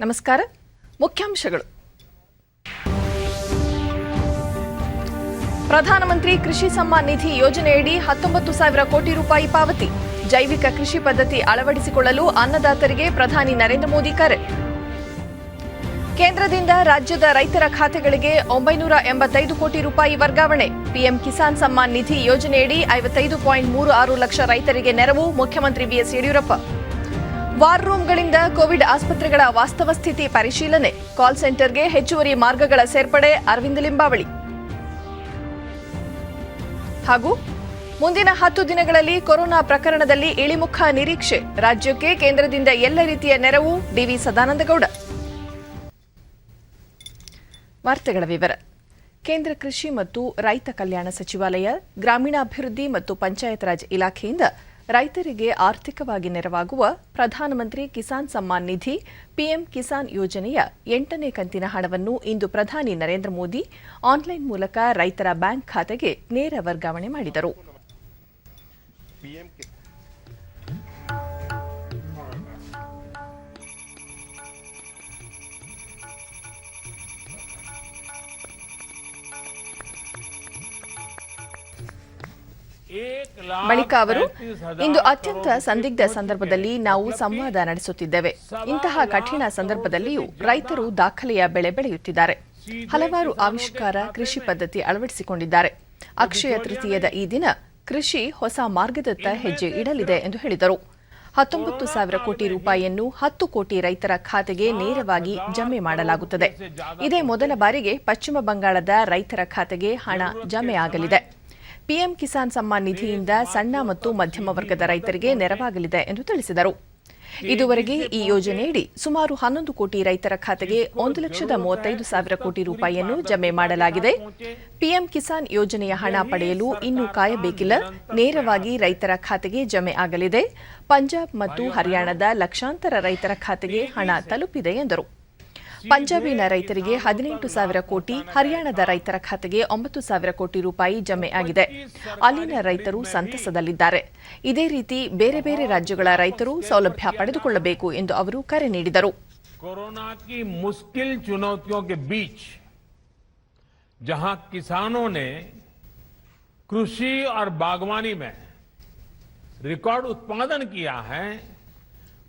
ನಮಸ್ಕಾರ. ಮುಖ್ಯಾಂಶಗಳು. ಪ್ರಧಾನಮಂತ್ರಿ ಕೃಷಿ ಸಮ್ಮಾನ್ ನಿಧಿ ಯೋಜನೆಯಡಿ 19,000 ಕೋಟಿ ರೂಪಾಯಿ ಪಾವತಿ. ಜೈವಿಕ ಕೃಷಿ ಪದ್ಧತಿ ಅಳವಡಿಸಿಕೊಳ್ಳಲು ಅನ್ನದಾತರಿಗೆ ಪ್ರಧಾನಿ ನರೇಂದ್ರ ಮೋದಿ ಕರೆ. ಕೇಂದ್ರದಿಂದ ರಾಜ್ಯದ ರೈತರ ಖಾತೆಗಳಿಗೆ 985 ಕೋಟಿ ರೂಪಾಯಿ ವರ್ಗಾವಣೆ. ಪಿಎಂ ಕಿಸಾನ್ ಸಮ್ಮಾನ್ ನಿಧಿ ಯೋಜನೆಯಡಿ 55.36 ಲಕ್ಷ ರೈತರಿಗೆ ನೆರವು. ಮುಖ್ಯಮಂತ್ರಿ ಬಿಎಸ್ ಯಡಿಯೂರಪ್ಪ. ವಾರ್ ರೂಂಗಳಿಂದ ಕೋವಿಡ್ ಆಸ್ಪತ್ರೆಗಳ ವಾಸ್ತವ ಸ್ಥಿತಿ ಪರಿಶೀಲನೆ. ಕಾಲ್ ಸೆಂಟರ್ಗೆ ಹೆಚ್ಚುವರಿ ಮಾರ್ಗಗಳ ಸೇರ್ಪಡೆ. ಅರವಿಂದ ಲಿಂಬಾವಳಿ. ಹಾಗೂ ಮುಂದಿನ 10 ದಿನಗಳಲ್ಲಿ ಕೊರೋನಾ ಪ್ರಕರಣದಲ್ಲಿ ಇಳಿಮುಖ ನಿರೀಕ್ಷೆ. ರಾಜ್ಯಕ್ಕೆ ಕೇಂದ್ರದಿಂದ ಎಲ್ಲ ರೀತಿಯ ನೆರವು. ಡಿವಿ ಸದಾನಂದಗೌಡ. ವಾರ್ತೆಗಳ ವಿವರ. ಕೇಂದ್ರ ಕೃಷಿ ಮತ್ತು ರೈತ ಕಲ್ಯಾಣ ಸಚಿವಾಲಯ, ಗ್ರಾಮೀಣಾಭಿವೃದ್ಧಿ ಮತ್ತು ಪಂಚಾಯತ್ ರಾಜ್ ಇಲಾಖೆಯಿಂದ ರೈತರಿಗೆ ಆರ್ಥಿಕವಾಗಿ ನೆರವಾಗುವ ಪ್ರಧಾನಮಂತ್ರಿ ಕಿಸಾನ್ ಸಮ್ಮಾನ್ ನಿಧಿ ಪಿಎಂ ಕಿಸಾನ್ ಯೋಜನೆಯ 8ನೇ ಕಂತಿನ ಹಣವನ್ನು ಇಂದು ಪ್ರಧಾನಿ ನರೇಂದ್ರ ಮೋದಿ ಆನ್ಲೈನ್ ಮೂಲಕ ರೈತರ ಬ್ಯಾಂಕ್ ಖಾತೆಗೆ ನೇರ ವರ್ಗಾವಣೆ ಮಾಡಿದರು. ಬಳಿಕ ಅವರು, ಇಂದು ಅತ್ಯಂತ ಸಂದಿಗ್ಧ ಸಂದರ್ಭದಲ್ಲಿ ನಾವು ಸಂವಾದ ನಡೆಸುತ್ತಿದ್ದೇವೆ. ಇಂತಹ ಕಠಿಣ ಸಂದರ್ಭದಲ್ಲಿಯೂ ರೈತರು ದಾಖಲೆಯ ಬೆಳೆ ಬೆಳೆಯುತ್ತಿದ್ದಾರೆ. ಹಲವಾರು ಆವಿಷ್ಕಾರ, ಕೃಷಿ ಪದ್ಧತಿ ಅಳವಡಿಸಿಕೊಂಡಿದ್ದಾರೆ. ಅಕ್ಷಯ ತೃತೀಯದ ಈ ದಿನ ಕೃಷಿ ಹೊಸ ಮಾರ್ಗದತ್ತ ಹೆಜ್ಜೆ ಇಡಲಿದೆ ಎಂದು ಹೇಳಿದರು. 19,000 ಕೋಟಿ ರೂಪಾಯಿಯನ್ನು 10 ಕೋಟಿ ರೈತರ ಖಾತೆಗೆ ನೇರವಾಗಿ ಜಮೆ ಮಾಡಲಾಗುತ್ತದೆ. ಇದೇ ಮೊದಲ ಬಾರಿಗೆ ಪಶ್ಚಿಮ ಬಂಗಾಳದ ರೈತರ ಖಾತೆಗೆ ಹಣ ಜಮೆ ಆಗಲಿದೆ. ಪಿಎಂ ಕಿಸಾನ್ ಸಮ್ಮಾನ್ ನಿಧಿಯಿಂದ ಸಣ್ಣ ಮತ್ತು ಮಧ್ಯಮ ವರ್ಗದ ರೈತರಿಗೆ ನೆರವಾಗಲಿದೆ ಎಂದು ತಿಳಿಸಿದರು. ಇದುವರೆಗೆ ಈ ಯೋಜನೆಯಡಿ ಸುಮಾರು 11 ಕೋಟಿ ರೈತರ ಖಾತೆಗೆ 1,35,000 ಕೋಟಿ ರೂಪಾಯಿಯನ್ನು ಜಮೆ ಮಾಡಲಾಗಿದೆ. ಪಿಎಂ ಕಿಸಾನ್ ಯೋಜನೆಯ ಹಣ ಪಡೆಯಲು ಇನ್ನೂ ಕಾಯಬೇಕಿಲ್ಲ. ನೇರವಾಗಿ ರೈತರ ಖಾತೆಗೆ ಜಮೆ ಆಗಲಿದೆ. ಪಂಜಾಬ್ ಮತ್ತು ಹರಿಯಾಣದ ಲಕ್ಷಾಂತರ ರೈತರ ಖಾತೆಗೆ ಹಣ ತಲುಪಿದೆ ಎಂದರು. ಪಂಜಾಬಿನ ರೈತರಿಗೆ 18,000 ಕೋಟಿ, ಹರಿಯಾಣದ ರೈತರ ಖಾತೆಗೆ 9,000 ಕೋಟಿ ರೂಪಾಯಿ ಜಮೆ ಆಗಿದೆ. ಅಲ್ಲಿನ ರೈತರು ಸಂತಸದಲ್ಲಿದ್ದಾರೆ. ಇದೇ ರೀತಿ ಬೇರೆ ಬೇರೆ ರಾಜ್ಯಗಳ ರೈತರು ಸೌಲಭ್ಯ ಪಡೆದುಕೊಳ್ಳಬೇಕು ಎಂದು ಅವರು ಕರೆ ನೀಡಿದರು. कोरोना की मुश्किल चुनौतियों के बीच जहां किसानों ने कृषि और बागवानी में रिकॉर्ड उत्पादन किया है,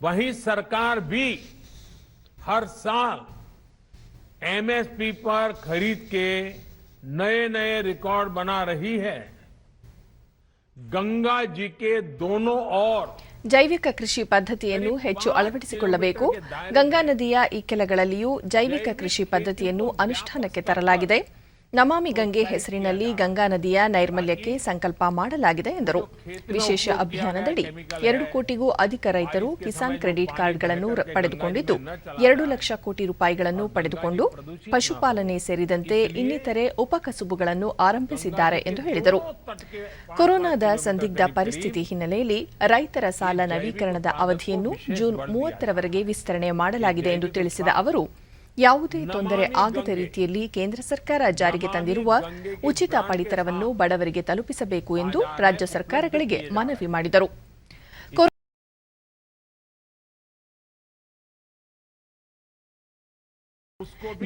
वहीं सरकार भी हर साल एमएसपी पर खरीद के नए नए रिकॉर्ड बना रही है. गंगा जी के दोनों ओर ಜೈವಿಕ ಕೃಷಿ ಪದ್ಧತಿಯನ್ನು ಹೆಚ್ಚು ಅಳವಡಿಸಿಕೊಳ್ಳಬೇಕು. ಗಂಗಾ ನದಿಯ ಈ ಕೆಳಗಳಲ್ಲಿಯೂ ಜೈವಿಕ ಕೃಷಿ ಪದ್ಧತಿಯನ್ನು ಅನುಷ್ಠಾನಕ್ಕೆ ತರಲಾಗಿದೆ. ನಮಾಮಿ ಗಂಗೆ ಹೆಸರಿನಲ್ಲಿ ಗಂಗಾ ನದಿಯ ನೈರ್ಮಲ್ಯಕ್ಕೆ ಸಂಕಲ್ಪ ಮಾಡಲಾಗಿದೆ ಎಂದರು. ವಿಶೇಷ ಅಭಿಯಾನದಡಿ 2 ಕೋಟಿಗೂ ಅಧಿಕ ರೈತರು ಕಿಸಾನ್ ಕ್ರೆಡಿಟ್ ಕಾರ್ಡ್ಗಳನ್ನು ಪಡೆದುಕೊಂಡಿದ್ದು 2 ಲಕ್ಷ ಕೋಟಿ ರೂಪಾಯಿಗಳನ್ನು ಪಡೆದುಕೊಂಡು ಪಶುಪಾಲನೆ ಸೇರಿದಂತೆ ಇನ್ನಿತರೆ ಉಪಕಸುಬುಗಳನ್ನು ಆರಂಭಿಸಿದ್ದಾರೆ ಎಂದು ಹೇಳಿದರು. ಕೊರೋನಾದ ಸಂದಿಗ್ಧ ಪರಿಸ್ಥಿತಿ ಹಿನ್ನೆಲೆಯಲ್ಲಿ ರೈತರ ಸಾಲ ನವೀಕರಣದ ಅವಧಿಯನ್ನು ಜೂನ್ 30ರವರೆಗೆ ವಿಸ್ತರಣೆ ಮಾಡಲಾಗಿದೆ ಎಂದು ತಿಳಿಸಿದ ಅವರು, ಯಾವುದೇ ತೊಂದರೆ ಆಗದ ರೀತಿಯಲ್ಲಿ ಕೇಂದ್ರ ಸರ್ಕಾರ ಜಾರಿಗೆ ತಂದಿರುವ ಉಚಿತ ಪಡಿತರವನ್ನು ಬಡವರಿಗೆ ತಲುಪಿಸಬೇಕು ಎಂದು ರಾಜ್ಯ ಸರ್ಕಾರಗಳಿಗೆ ಮನವಿ ಮಾಡಿದರು.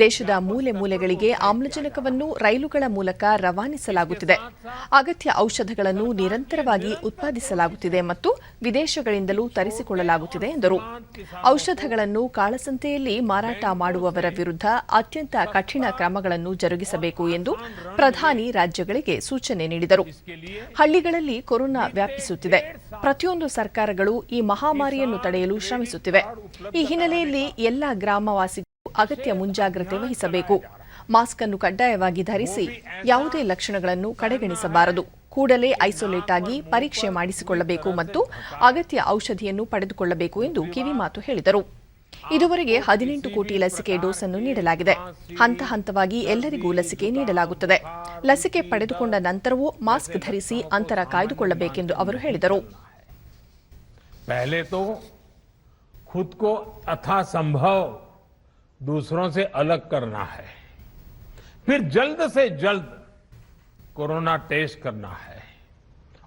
ದೇಶದ ಮೂಲೆ ಮೂಲೆಗಳಿಗೆ ಆಮ್ಲಜನಕವನ್ನು ರೈಲುಗಳ ಮೂಲಕ ರವಾನಿಸಲಾಗುತ್ತಿದೆ. ಅಗತ್ಯ ಔಷಧಗಳನ್ನು ನಿರಂತರವಾಗಿ ಉತ್ಪಾದಿಸಲಾಗುತ್ತಿದೆ ಮತ್ತು ವಿದೇಶಗಳಿಂದಲೂ ತರಿಸಿಕೊಳ್ಳಲಾಗುತ್ತಿದೆ ಎಂದರು. ಔಷಧಗಳನ್ನು ಕಾಳಸಂತೆಯಲ್ಲಿ ಮಾರಾಟ ಮಾಡುವವರ ವಿರುದ್ಧ ಅತ್ಯಂತ ಕಠಿಣ ಕ್ರಮಗಳನ್ನು ಜರುಗಿಸಬೇಕು ಎಂದು ಪ್ರಧಾನಿ ರಾಜ್ಯಗಳಿಗೆ ಸೂಚನೆ ನೀಡಿದರು. ಹಳ್ಳಿಗಳಲ್ಲಿ ಕೊರೋನಾ ವ್ಯಾಪಿಸುತ್ತಿದೆ. ಪ್ರತಿಯೊಂದು ಸರ್ಕಾರಗಳು ಈ ಮಹಾಮಾರಿಯನ್ನು ತಡೆಯಲು ಶ್ರಮಿಸುತ್ತಿವೆ. ಈ ಹಿನ್ನೆಲೆಯಲ್ಲಿ ಎಲ್ಲ ಗ್ರಾಮವಾಸಿಗಳು ಅಗತ್ಯ ಮುಂಜಾಗ್ರತೆ ವಹಿಸಬೇಕು. ಮಾಸ್ಕ್ ಅನ್ನು ಕಡ್ಡಾಯವಾಗಿ ಧರಿಸಿ, ಯಾವುದೇ ಲಕ್ಷಣಗಳನ್ನು ಕಡೆಗಣಿಸಬಾರದು. ಕೂಡಲೇ ಐಸೋಲೇಟ್ ಆಗಿ ಪರೀಕ್ಷೆ ಮಾಡಿಸಿಕೊಳ್ಳಬೇಕು ಮತ್ತು ಅಗತ್ಯ ಔಷಧಿಯನ್ನು ಪಡೆದುಕೊಳ್ಳಬೇಕು ಎಂದು ಕಿವಿಮಾತು ಹೇಳಿದರು. ಇದುವರೆಗೆ 18 ಕೋಟಿ ಲಸಿಕೆ ಡೋಸ್ ಅನ್ನು ನೀಡಲಾಗಿದೆ. ಹಂತ ಹಂತವಾಗಿ ಎಲ್ಲರಿಗೂ ಲಸಿಕೆ ನೀಡಲಾಗುತ್ತದೆ. ಲಸಿಕೆ ಪಡೆದುಕೊಂಡ ನಂತರವೂ ಮಾಸ್ಕ್ ಧರಿಸಿ ಅಂತರ ಕಾಯ್ದುಕೊಳ್ಳಬೇಕೆಂದು ಅವರು ಹೇಳಿದರು. पहले तो खुद को यथासंभव दूसरों से अलग करना है, फिर जल्द से जल्द कोरोना टेस्ट करना है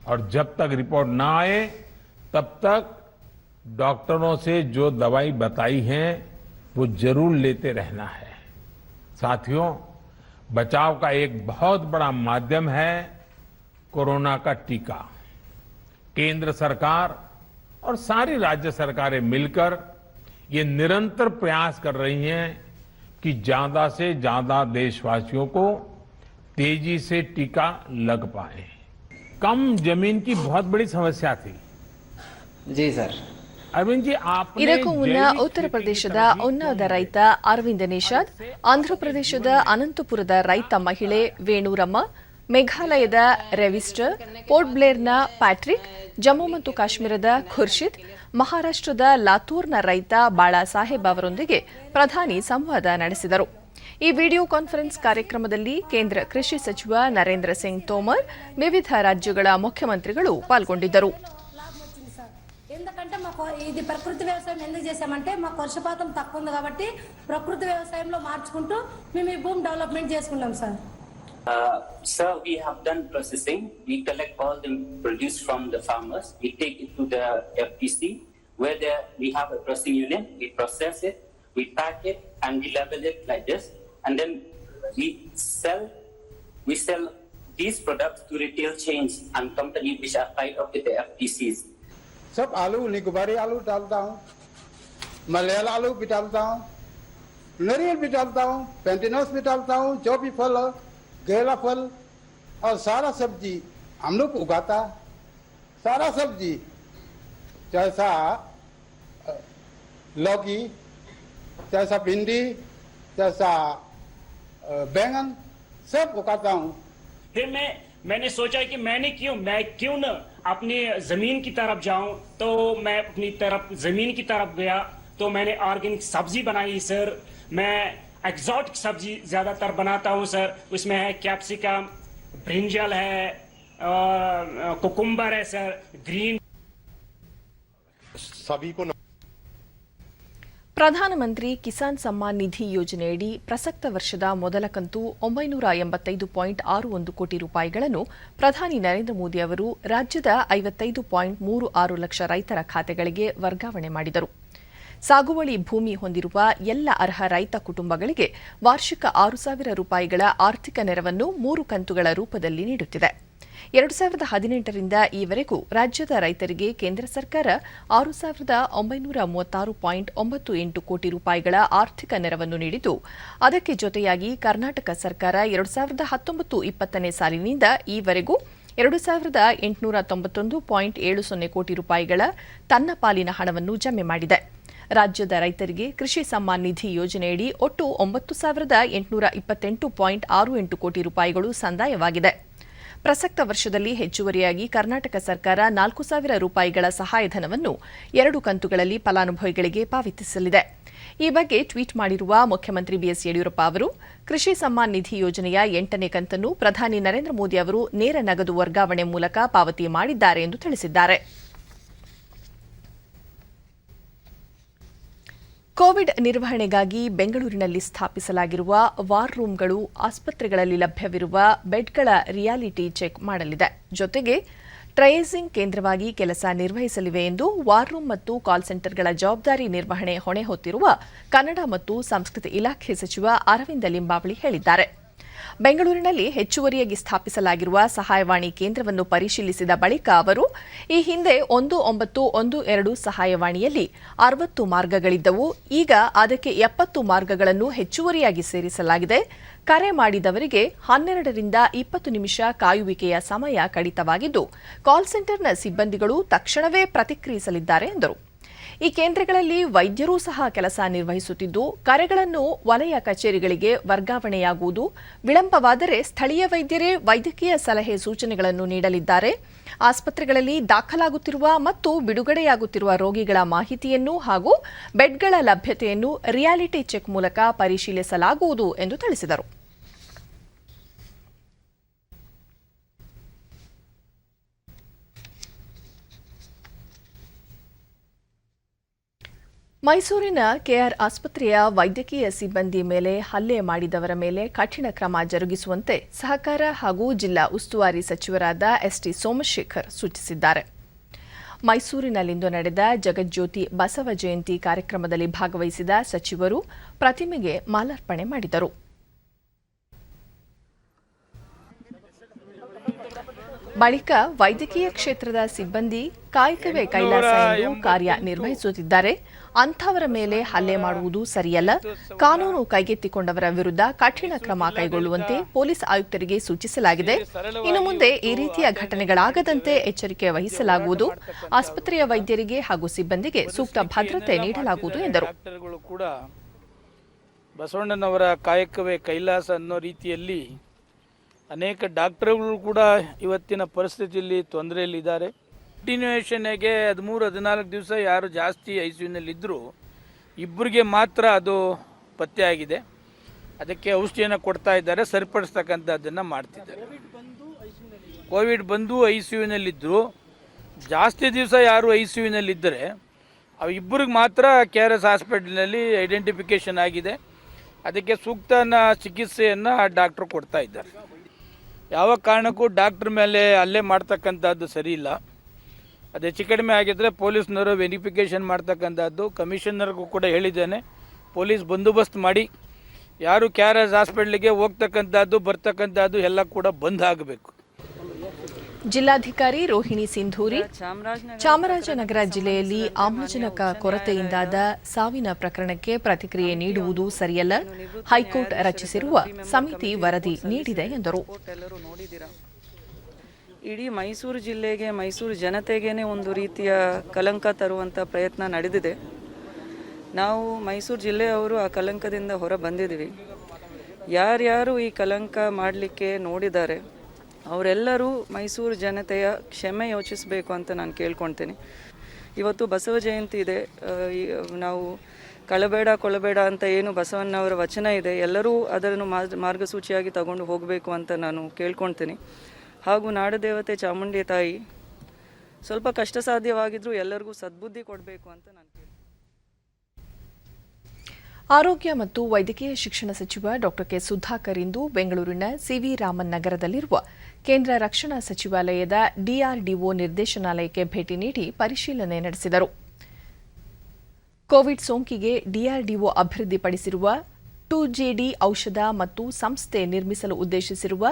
और जब तक रिपोर्ट ना आए तब तक डॉक्टरों से जो दवाई बताई है वो जरूर लेते रहना है। साथियों, बचाव का एक बहुत बड़ा माध्यम है कोरोना का टीका। केंद्र सरकार और सारी राज्य सरकारें मिलकर ये निरंतर प्रयास कर रही हैं कि ज्यादा से ज्यादा देशवासियों को तेजी से टीका लग पाए। कम जमीन की बहुत बड़ी समस्या थी। जी सर। ಅರವಿಂದ್ ಜಿ आपने ಇದಕ್ಕೂ ಮುನ್ನ ಉತ್ತರ ಪ್ರದೇಶದ ಉನ್ನಾವದ ರೈತ ಅರವಿಂದ ನಿಷಾದ್, ಆಂಧ್ರಪ್ರದೇಶದ ಅನಂತಪುರದ ರೈತ ಮಹಿಳೆ ವೇಣೂರಮ್ಮ, ಮೇಘಾಲಯದ ರೆವಿಸ್ಟರ್, ಪೋರ್ಟ್ ಬ್ಲೇರ್ನ ಪ್ಯಾಟ್ರಿಕ್, ಜಮ್ಮು ಮತ್ತು ಕಾಶ್ಮೀರದ ಖುರ್ಷಿದ್, ಮಹಾರಾಷ್ಟ್ರದ ಲಾತೂರ್ನ ರೈತ ಬಾಳಾ ಸಾಹೇಬ್ ಅವರೊಂದಿಗೆ ಪ್ರಧಾನಿ ಸಂವಾದ ನಡೆಸಿದರು. ಈ ವಿಡಿಯೋ ಕಾನ್ಫರೆನ್ಸ್ ಕಾರ್ಯಕ್ರಮದಲ್ಲಿ ಕೇಂದ್ರ ಕೃಷಿ ಸಚಿವ ನರೇಂದ್ರ ಸಿಂಗ್ ತೋಮರ್, ವಿವಿಧ ರಾಜ್ಯಗಳ ಮುಖ್ಯಮಂತ್ರಿಗಳು ಪಾಲ್ಗೊಂಡಿದ್ದರು. ఎందుకంటే మాకు ఇది ప్రకృతి వ్యవసాయం ఎందుకు చేసామంటే మాకు వర్షపాతం తక్కువ ఉంది కాబట్టి ప్రకృతి వ్యవసాయంలో మార్చుకుంటూ మేము ఈ భూమి డెవలప్మెంట్ చేసుకున్నాం sir. Sir, we have done processing. We collect all the produce from the farmers. We take it to the FPC where we have a processing unit. We process it, we pack it, and we label it like this. And then we sell these products to retail chains and companies which are tied up with the FPCs. सब आलू निकोबारी आलू डालता हूँ, मलयाल आलू भी डालता हूँ, नारियल भी डालता हूँ, पेंटिनस भी डालता हूँ, जो भी फल है, केला फल और सारा सब्जी हम लोग उगाता। सारा सब्जी जैसा लौकी, जैसा भिंडी, जैसा बैंगन सब उगाता हूँ। फिर मैंने सोचा कि मैं क्यों न अपनी जमीन की तरफ जाऊं, तो मैं अपनी तरफ जमीन की तरफ गया तो मैंने ऑर्गेनिक सब्जी बनाई सर। मैं एक्सोटिक सब्जी ज्यादातर बनाता हूं सर। उसमें है कैप्सिकम, ब्रिंजल है, कुकुम्बर है सर, ग्रीन। सभी को ಪ್ರಧಾನಮಂತ್ರಿ ಕಿಸಾನ್ ಸಮ್ಮಾನ್ ನಿಧಿ ಯೋಜನೆಯಡಿ ಪ್ರಸಕ್ತ ವರ್ಷದ ಮೊದಲ ಕಂತು 985.61 ಕೋಟಿ ರೂಪಾಯಿಗಳನ್ನು ಪ್ರಧಾನಿ ನರೇಂದ್ರ ಮೋದಿ ಅವರು ರಾಜ್ಯದ 55.36 ಲಕ್ಷ ರೈತರ ಖಾತೆಗಳಿಗೆ ವರ್ಗಾವಣೆ ಮಾಡಿದರು. ಸಾಗುವಳಿ ಭೂಮಿ ಹೊಂದಿರುವ ಎಲ್ಲ ಅರ್ಹ ರೈತ ಕುಟುಂಬಗಳಿಗೆ ವಾರ್ಷಿಕ 6,000 ರೂಪಾಯಿಗಳ ಆರ್ಥಿಕ ನೆರವನ್ನು 3 ಕಂತುಗಳ ರೂಪದಲ್ಲಿ ನೀಡುತ್ತಿದೆ. 2018ರಿಂದ ಈವರೆಗೂ ರಾಜ್ಯದ ರೈತರಿಗೆ ಕೇಂದ್ರ ಸರ್ಕಾರ 6,936.98 ಕೋಟಿ ರೂಪಾಯಿಗಳ ಆರ್ಥಿಕ ನೆರವನ್ನು ನೀಡಿದ್ದು, ಅದಕ್ಕೆ ಜೊತೆಯಾಗಿ ಕರ್ನಾಟಕ ಸರ್ಕಾರ 2019-20 ಸಾಲಿನಿಂದ ಈವರೆಗೂ 2,891.70 ಕೋಟಿ ರೂಪಾಯಿಗಳ ತನ್ನ ಪಾಲಿನ ಹಣವನ್ನು ಜಮೆ ಮಾಡಿದೆ. ರಾಜ್ಯದ ರೈತರಿಗೆ ಕೃಷಿ ಸಮ್ಮಾನ್ ನಿಧಿ ಯೋಜನೆಯಡಿ ಒಟ್ಟು 9,828.68 ಕೋಟಿ ರೂಪಾಯಿಗಳು ಸಂದಾಯವಾಗಿದೆ. ಪ್ರಸಕ್ತ ವರ್ಷದಲ್ಲಿ ಹೆಚ್ಚುವರಿಯಾಗಿ ಕರ್ನಾಟಕ ಸರ್ಕಾರ 4,000 ರೂಪಾಯಿಗಳ ಸಹಾಯಧನವನ್ನು 2 ಕಂತುಗಳಲ್ಲಿ ಫಲಾನುಭವಿಗಳಿಗೆ ಪಾವತಿಸಲಿದೆ. ಈ ಬಗ್ಗೆ ಟ್ವೀಟ್ ಮಾಡಿರುವ ಮುಖ್ಯಮಂತ್ರಿ ಬಿಎಸ್ ಯಡಿಯೂರಪ್ಪ ಅವರು, ಕೃಷಿ ಸಮ್ಮಾನ್ ನಿಧಿ ಯೋಜನೆಯ 8ನೇ ಕಂತನ್ನು ಪ್ರಧಾನಿ ನರೇಂದ್ರ ಮೋದಿ ಅವರು ನೇರ ನಗದು ವರ್ಗಾವಣೆ ಮೂಲಕ ಪಾವತಿ ಮಾಡಿದ್ದಾರೆ ಎಂದು ತಿಳಿಸಿದ್ದಾರೆ. ಕೋವಿಡ್ ನಿರ್ವಹಣೆಗಾಗಿ ಬೆಂಗಳೂರಿನಲ್ಲಿ ಸ್ಥಾಪಿಸಲಾಗಿರುವ ವಾರ್ ರೂಂಗಳು ಆಸ್ಪತ್ರೆಗಳಲ್ಲಿ ಲಭ್ಯವಿರುವ ಬೆಡ್ಗಳ ರಿಯಾಲಿಟಿ ಚೆಕ್ ಮಾಡಲಿದೆ. ಜೊತೆಗೆ ಟ್ರೇಸಿಂಗ್ ಕೇಂದ್ರವಾಗಿ ಕೆಲಸ ನಿರ್ವಹಿಸಲಿವೆ ಎಂದು ವಾರ್ ರೂಂ ಮತ್ತು ಕಾಲ್ ಸೆಂಟರ್ಗಳ ಜವಾಬ್ದಾರಿ ನಿರ್ವಹಣೆ ಹೊಣೆ ಹೊತ್ತಿರುವ ಕನ್ನಡ ಮತ್ತು ಸಂಸ್ಕೃತಿ ಇಲಾಖೆ ಸಚಿವ ಅರವಿಂದ ಲಿಂಬಾವಳಿ ಹೇಳಿದ್ದಾರೆ. ಬೆಂಗಳೂರಿನಲ್ಲಿ ಹೆಚ್ಚುವರಿಯಾಗಿ ಸ್ಥಾಪಿಸಲಾಗಿರುವ ಸಹಾಯವಾಣಿ ಕೇಂದ್ರವನ್ನು ಪರಿಶೀಲಿಸಿದ ಬಳಿಕ ಅವರು, ಈ ಹಿಂದೆ 1912 ಸಹಾಯವಾಣಿಯಲ್ಲಿ 60 ಮಾರ್ಗಗಳಿದ್ದವು. ಈಗ ಅದಕ್ಕೆ 70 ಮಾರ್ಗಗಳನ್ನು ಹೆಚ್ಚುವರಿಯಾಗಿ ಸೇರಿಸಲಾಗಿದೆ. ಕರೆ ಮಾಡಿದವರಿಗೆ 12ರಿಂದ 20 ನಿಮಿಷ ಕಾಯುವಿಕೆಯ ಸಮಯ ಕಡಿತವಾಗಿದ್ದು, ಕಾಲ್ ಸೆಂಟರ್ನ ಸಿಬ್ಬಂದಿಗಳು ತಕ್ಷಣವೇ ಪ್ರತಿಕ್ರಿಯಿಸಲಿದ್ದಾರೆ ಎಂದರು. ಈ ಕೇಂದ್ರಗಳಲ್ಲಿ ವೈದ್ಯರೂ ಸಹ ಕೆಲಸ ನಿರ್ವಹಿಸುತ್ತಿದ್ದು, ಕರೆಗಳನ್ನು ವಲಯ ಕಚೇರಿಗಳಿಗೆ ವರ್ಗಾವಣೆಯಾಗುವುದು, ವಿಳಂಬವಾದರೆ ಸ್ಥಳೀಯ ವೈದ್ಯರೇ ವೈದ್ಯಕೀಯ ಸಲಹೆ ಸೂಚನೆಗಳನ್ನು ನೀಡಲಿದ್ದಾರೆ. ಆಸ್ಪತ್ರೆಗಳಲ್ಲಿ ದಾಖಲಾಗುತ್ತಿರುವ ಮತ್ತು ಬಿಡುಗಡೆಯಾಗುತ್ತಿರುವ ರೋಗಿಗಳ ಮಾಹಿತಿಯನ್ನು ಹಾಗೂ ಬೆಡ್ಗಳ ಲಭ್ಯತೆಯನ್ನು ರಿಯಾಲಿಟಿ ಚೆಕ್ ಮೂಲಕ ಪರಿಶೀಲಿಸಲಾಗುವುದು ಎಂದು ತಿಳಿಸಿದರು. ಮೈಸೂರಿನ ಕೆಆರ್ ಆಸ್ಪತ್ರೆಯ ವೈದ್ಯಕೀಯ ಸಿಬ್ಬಂದಿ ಮೇಲೆ ಹಲ್ಲೆ ಮಾಡಿದವರ ಮೇಲೆ ಕಠಿಣ ಕ್ರಮ ಜರುಗಿಸುವಂತೆ ಸಹಕಾರ ಹಾಗೂ ಜಿಲ್ಲಾ ಉಸ್ತುವಾರಿ ಸಚಿವರಾದ ಎಸ್ಟಿ ಸೋಮಶೇಖರ್ ಸೂಚಿಸಿದ್ದಾರೆ. ಮೈಸೂರಿನಲ್ಲಿಂದು ನಡೆದ ಜಗಜ್ಯೋತಿ ಬಸವ ಜಯಂತಿ ಕಾರ್ಯಕ್ರಮದಲ್ಲಿ ಭಾಗವಹಿಸಿದ ಸಚಿವರು ಪ್ರತಿಮೆಗೆ ಮಾಲಾರ್ಪಣೆ ಮಾಡಿದರು. ಬಳಿಕ ವೈದ್ಯಕೀಯ ಕ್ಷೇತ್ರದ ಸಿಬ್ಬಂದಿ ಕಾಯಕವೇ ಕೈಲಾಸ ಎಂದು ಕಾರ್ಯನಿರ್ವಹಿಸುತ್ತಿದ್ದಾರೆ, ಅಂಥವರ ಮೇಲೆ ಹಲ್ಲೆ ಮಾಡುವುದು ಸರಿಯಲ್ಲ, ಕಾನೂನು ಕೈಗೆತ್ತಿಕೊಂಡವರ ವಿರುದ್ಧ ಕಠಿಣ ಕ್ರಮ ಕೈಗೊಳ್ಳುವಂತೆ ಪೊಲೀಸ್ ಆಯುಕ್ತರಿಗೆ ಸೂಚಿಸಲಾಗಿದೆ. ಇನ್ನು ಮುಂದೆ ಈ ರೀತಿಯ ಘಟನೆಗಳಾಗದಂತೆ ಎಚ್ಚರಿಕೆ ವಹಿಸಲಾಗುವುದು, ಆಸ್ಪತ್ರೆಯ ವೈದ್ಯರಿಗೆ ಹಾಗೂ ಸಿಬ್ಬಂದಿಗೆ ಸೂಕ್ತ ಭದ್ರತೆ ನೀಡಲಾಗುವುದು ಎಂದರು. ಬಸವಣ್ಣನವರ ಕಾಯಕವೇ ಕೈಲಾಸ ಅನ್ನೋ ರೀತಿಯಲ್ಲಿ ಅನೇಕ ಡಾಕ್ಟರ್ಗಳು ಕೂಡ ಇವತ್ತಿನ ಪರಿಸ್ಥಿತಿಯಲ್ಲಿ ತೊಂದರೆಯಲ್ಲಿದ್ದಾರೆ. ಕಂಟಿನ್ಯೂಯೇಷನ್ಗೆ 13-14 ದಿವಸ ಯಾರು ಜಾಸ್ತಿ ICUನಲ್ಲಿದ್ದರೂ ಇಬ್ಬರಿಗೆ ಮಾತ್ರ ಅದು ಪತ್ತೆ ಆಗಿದೆ. ಅದಕ್ಕೆ ಔಷಧಿಯನ್ನು ಕೊಡ್ತಾ ಇದ್ದಾರೆ, ಸರಿಪಡಿಸ್ತಕ್ಕಂಥದ್ದನ್ನು ಮಾಡ್ತಿದ್ದಾರೆ. ಕೋವಿಡ್ ಬಂದು ICUನಲ್ಲಿದ್ದರು, ಜಾಸ್ತಿ ದಿವಸ ಯಾರು ICUನಲ್ಲಿದ್ದರೆ ಅವು ಇಬ್ಬರಿಗೆ ಮಾತ್ರ KRS ಹಾಸ್ಪಿಟಲ್ನಲ್ಲಿ ಐಡೆಂಟಿಫಿಕೇಷನ್ ಆಗಿದೆ. ಅದಕ್ಕೆ ಸೂಕ್ತ ಚಿಕಿತ್ಸೆಯನ್ನು ಡಾಕ್ಟ್ರು ಕೊಡ್ತಾ ಇದ್ದಾರೆ. ಯಾವ ಕಾರಣಕ್ಕೂ ಡಾಕ್ಟ್ರ್ ಮೇಲೆ ಹಲ್ಲೆ ಮಾಡ್ತಕ್ಕಂಥದ್ದು ಸರಿ ಇಲ್ಲ. ಅದು ಹೆಚ್ಚು ಕಡಿಮೆ ಆಗಿದ್ದರೆ ಪೊಲೀಸ್ನವರು ವೆರಿಫಿಕೇಷನ್ ಮಾಡ್ತಕ್ಕಂಥದ್ದು. ಕಮಿಷನರ್ಗೂ ಕೂಡ ಹೇಳಿದ್ದೇನೆ, ಪೊಲೀಸ್ ಬಂದೋಬಸ್ತ್ ಮಾಡಿ ಯಾರು KRS ಹಾಸ್ಪಿಟ್ಲಿಗೆ ಹೋಗ್ತಕ್ಕಂಥದ್ದು ಬರ್ತಕ್ಕಂಥದ್ದು ಎಲ್ಲ ಕೂಡ ಬಂದ್ ಆಗಬೇಕು. ಜಿಲ್ಲಾಧಿಕಾರಿ ರೋಹಿಣಿ ಸಿಂಧೂರಿ ಚಾಮರಾಜನಗರ ಜಿಲ್ಲೆಯಲ್ಲಿ ಆಮ್ಲಜನಕ ಕೊರತೆಯಿಂದಾದ ಸಾವಿನ ಪ್ರಕರಣಕ್ಕೆ ಪ್ರತಿಕ್ರಿಯೆ ನೀಡುವುದು ಸರಿಯಲ್ಲ, ಹೈಕೋರ್ಟ್ ರಚಿಸಿರುವ ಸಮಿತಿ ವರದಿ ನೀಡಿದೆ ಎಂದರು. ಇಡೀ ಮೈಸೂರು ಜಿಲ್ಲೆಗೆ, ಮೈಸೂರು ಜನತೆಗೇನೆ ಒಂದು ರೀತಿಯ ಕಲಂಕ ತರುವಂಥ ಪ್ರಯತ್ನ ನಡೆದಿದೆ. ನಾವು ಮೈಸೂರು ಜಿಲ್ಲೆಯವರು ಆ ಕಲಂಕದಿಂದ ಹೊರ ಬಂದಿದ್ದೀವಿ. ಯಾರ್ಯಾರು ಈ ಕಲಂಕ ಮಾಡಲಿಕ್ಕೆ ನೋಡಿದ್ದಾರೆ ಅವರೆಲ್ಲರೂ ಮೈಸೂರು ಜನತೆಯ ಕ್ಷಮೆ ಯೋಚಿಸಬೇಕು ಅಂತ ನಾನು ಕೇಳ್ಕೊಳ್ತೀನಿ. ಇವತ್ತು ಬಸವ ಜಯಂತಿ ಇದೆ, ನಾವು ಕಳಬೇಡ ಕೊಳಬೇಡ ಅಂತ ಏನು ಬಸವಣ್ಣವರ ವಚನ ಇದೆ, ಎಲ್ಲರೂ ಅದನ್ನು ಮಾರ್ಗಸೂಚಿಯಾಗಿ ತಗೊಂಡು ಹೋಗಬೇಕು ಅಂತ ನಾನು ಕೇಳ್ಕೊಳ್ತೀನಿ. ಹಾಗೂ ನಾಡದೇವತೆ ಚಾಮುಂಡಿ ತಾಯಿ ಸ್ವಲ್ಪ ಕಷ್ಟ ಸಾಧ್ಯವಾಗಿದ್ದರೂ ಎಲ್ಲರಿಗೂ ಸದ್ಬುದ್ಧಿ ಕೊಡಬೇಕು ಅಂತ ನಾನು ಕೇಳ್ತೀನಿ. ಆರೋಗ್ಯ ಮತ್ತು ವೈದ್ಯಕೀಯ ಶಿಕ್ಷಣ ಸಚಿವ ಡಾ ಕೆ ಸುಧಾಕರ್ ಇಂದು ಬೆಂಗಳೂರಿನ ಸಿವಿ ರಾಮನ್ ನಗರದಲ್ಲಿರುವ ಕೇಂದ್ರ ರಕ್ಷಣಾ ಸಚಿವಾಲಯದ DRDO ನಿರ್ದೇಶನಾಲಯಕ್ಕೆ ಭೇಟಿ ನೀಡಿ ಪರಿಶೀಲನೆ ನಡೆಸಿದರು. ಕೋವಿಡ್ ಸೋಂಕಿಗೆ DRDO ಅಭಿವೃದ್ಧಿಪಡಿಸಿರುವ 2JD ಔಷಧ ಮತ್ತು ಸಂಸ್ಥೆ ನಿರ್ಮಿಸಲು ಉದ್ದೇಶಿಸಿರುವ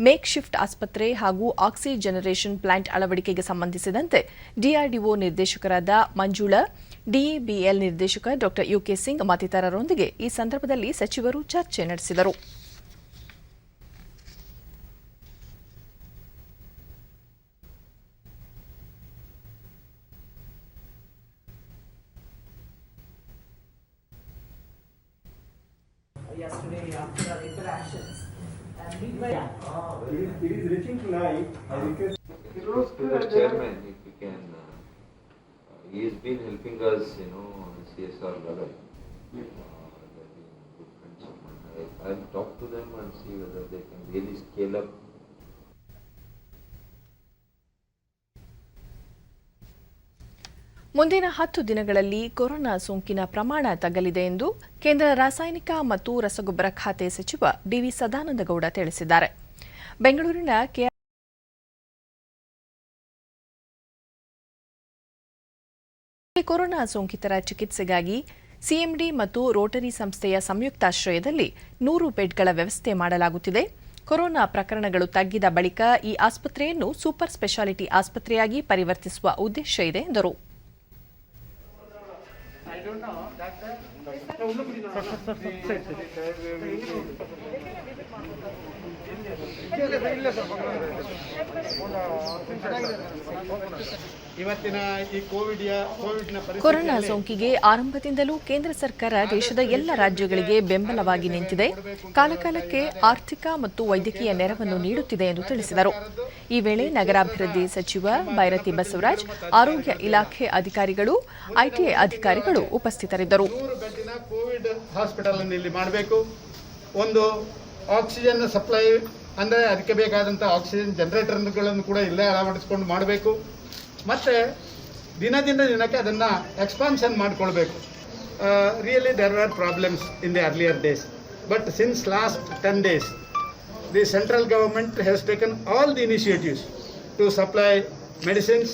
ಮೇಕ್ ಶಿಫ್ಟ್ ಆಸ್ಪತ್ರೆ ಹಾಗೂ ಆಕ್ಸಿಜನರೇಷನ್ ಪ್ಲಾಂಟ್ ಅಳವಡಿಕೆಗೆ ಸಂಬಂಧಿಸಿದಂತೆ DRDO ನಿರ್ದೇಶಕರಾದ ಮಂಜುಳಾ, DABL ನಿರ್ದೇಶಕ ಡಾ UK ಸಿಂಗ್ ಮತ್ತಿತರರೊಂದಿಗೆ ಈ ಸಂದರ್ಭದಲ್ಲಿ ಸಚಿವರು ಚರ್ಚೆ ನಡೆಸಿದರು. Yesterday after our interactions and it is reaching tonight. I request the chairman if you can. He has been helping us, on a CSR level. Good friends of mine. I'll talk to them and see whether they can really scale up. ಮುಂದಿನ 10 ದಿನಗಳಲ್ಲಿ corona ಸೋಂಕಿನ ಪ್ರಮಾಣ ತಗ್ಗಲಿದೆ ಎಂದು ಕೇಂದ್ರ ರಾಸಾಯನಿಕ ಮತ್ತು ರಸಗೊಬ್ಬರ ಖಾತೆ ಸಚಿವ DV ಸದಾನಂದಗೌಡ ತಿಳಿಸಿದ್ದಾರೆ. ಬೆಂಗಳೂರಿನ ಕೊರೋನಾ ಸೋಂಕಿತರ ಚಿಕಿತ್ಸೆಗಾಗಿ CMD ಮತ್ತು ರೋಟರಿ ಸಂಸ್ಥೆಯ ಸಂಯುಕ್ತಾಶ್ರಯದಲ್ಲಿ 100 ಬೆಡ್ಗಳ ವ್ಯವಸ್ಥೆ ಮಾಡಲಾಗುತ್ತಿದೆ. ಕೊರೋನಾ ಪ್ರಕರಣಗಳು ತಗ್ಗಿದ ಬಳಿಕ ಈ ಆಸ್ಪತ್ರೆಯನ್ನು ಸೂಪರ್ ಸ್ಪೆಷಾಲಿಟಿ ಆಸ್ಪತ್ರೆಯಾಗಿ ಪರಿವರ್ತಿಸುವ ಉದ್ದೇಶ ಇದೆ ಎಂದರು. ಕೊರೋನಾ ಸೋಂಕಿಗೆ ಆರಂಭದಿಂದಲೂ ಕೇಂದ್ರ ಸರ್ಕಾರ ದೇಶದ ಎಲ್ಲ ರಾಜ್ಯಗಳಿಗೆ ಬೆಂಬಲವಾಗಿ ನಿಂತಿದೆ. ಕಾಲಕಾಲಕ್ಕೆ ಆರ್ಥಿಕ ಮತ್ತು ವೈದ್ಯಕೀಯ ನೆರವನ್ನು ನೀಡುತ್ತಿದೆ ಎಂದು ತಿಳಿಸಿದರು. ಈ ವೇಳೆ ನಗರಾಭಿವೃದ್ಧಿ ಸಚಿವ ಬೈರತಿ ಬಸವರಾಜ್, ಆರೋಗ್ಯ ಇಲಾಖೆ ಅಧಿಕಾರಿಗಳು, ITI ಅಧಿಕಾರಿಗಳು ಉಪಸ್ಥಿತರಿದ್ದರು. ಕೋವಿಡ್ ಹಾಸ್ಪಿಟಲ್ ಇಲ್ಲಿ ಮಾಡಬೇಕು. ಒಂದು ಆಕ್ಸಿಜನ್ ಸಪ್ಲೈ ಅಂದರೆ ಅದಕ್ಕೆ ಬೇಕಾದಂಥ ಆಕ್ಸಿಜನ್ ಜನರೇಟರ್ಗಳನ್ನು ಕೂಡ ಇಲ್ಲೇ ಅಳವಡಿಸಿಕೊಂಡು ಮಾಡಬೇಕು. ಮತ್ತು ದಿನಕ್ಕೆ ಅದನ್ನು ಎಕ್ಸ್ಪಾನ್ಷನ್ ಮಾಡಿಕೊಳ್ಬೇಕು. Really there are problems in the earlier days, but since last 10 days the central government has taken all the initiatives to supply medicines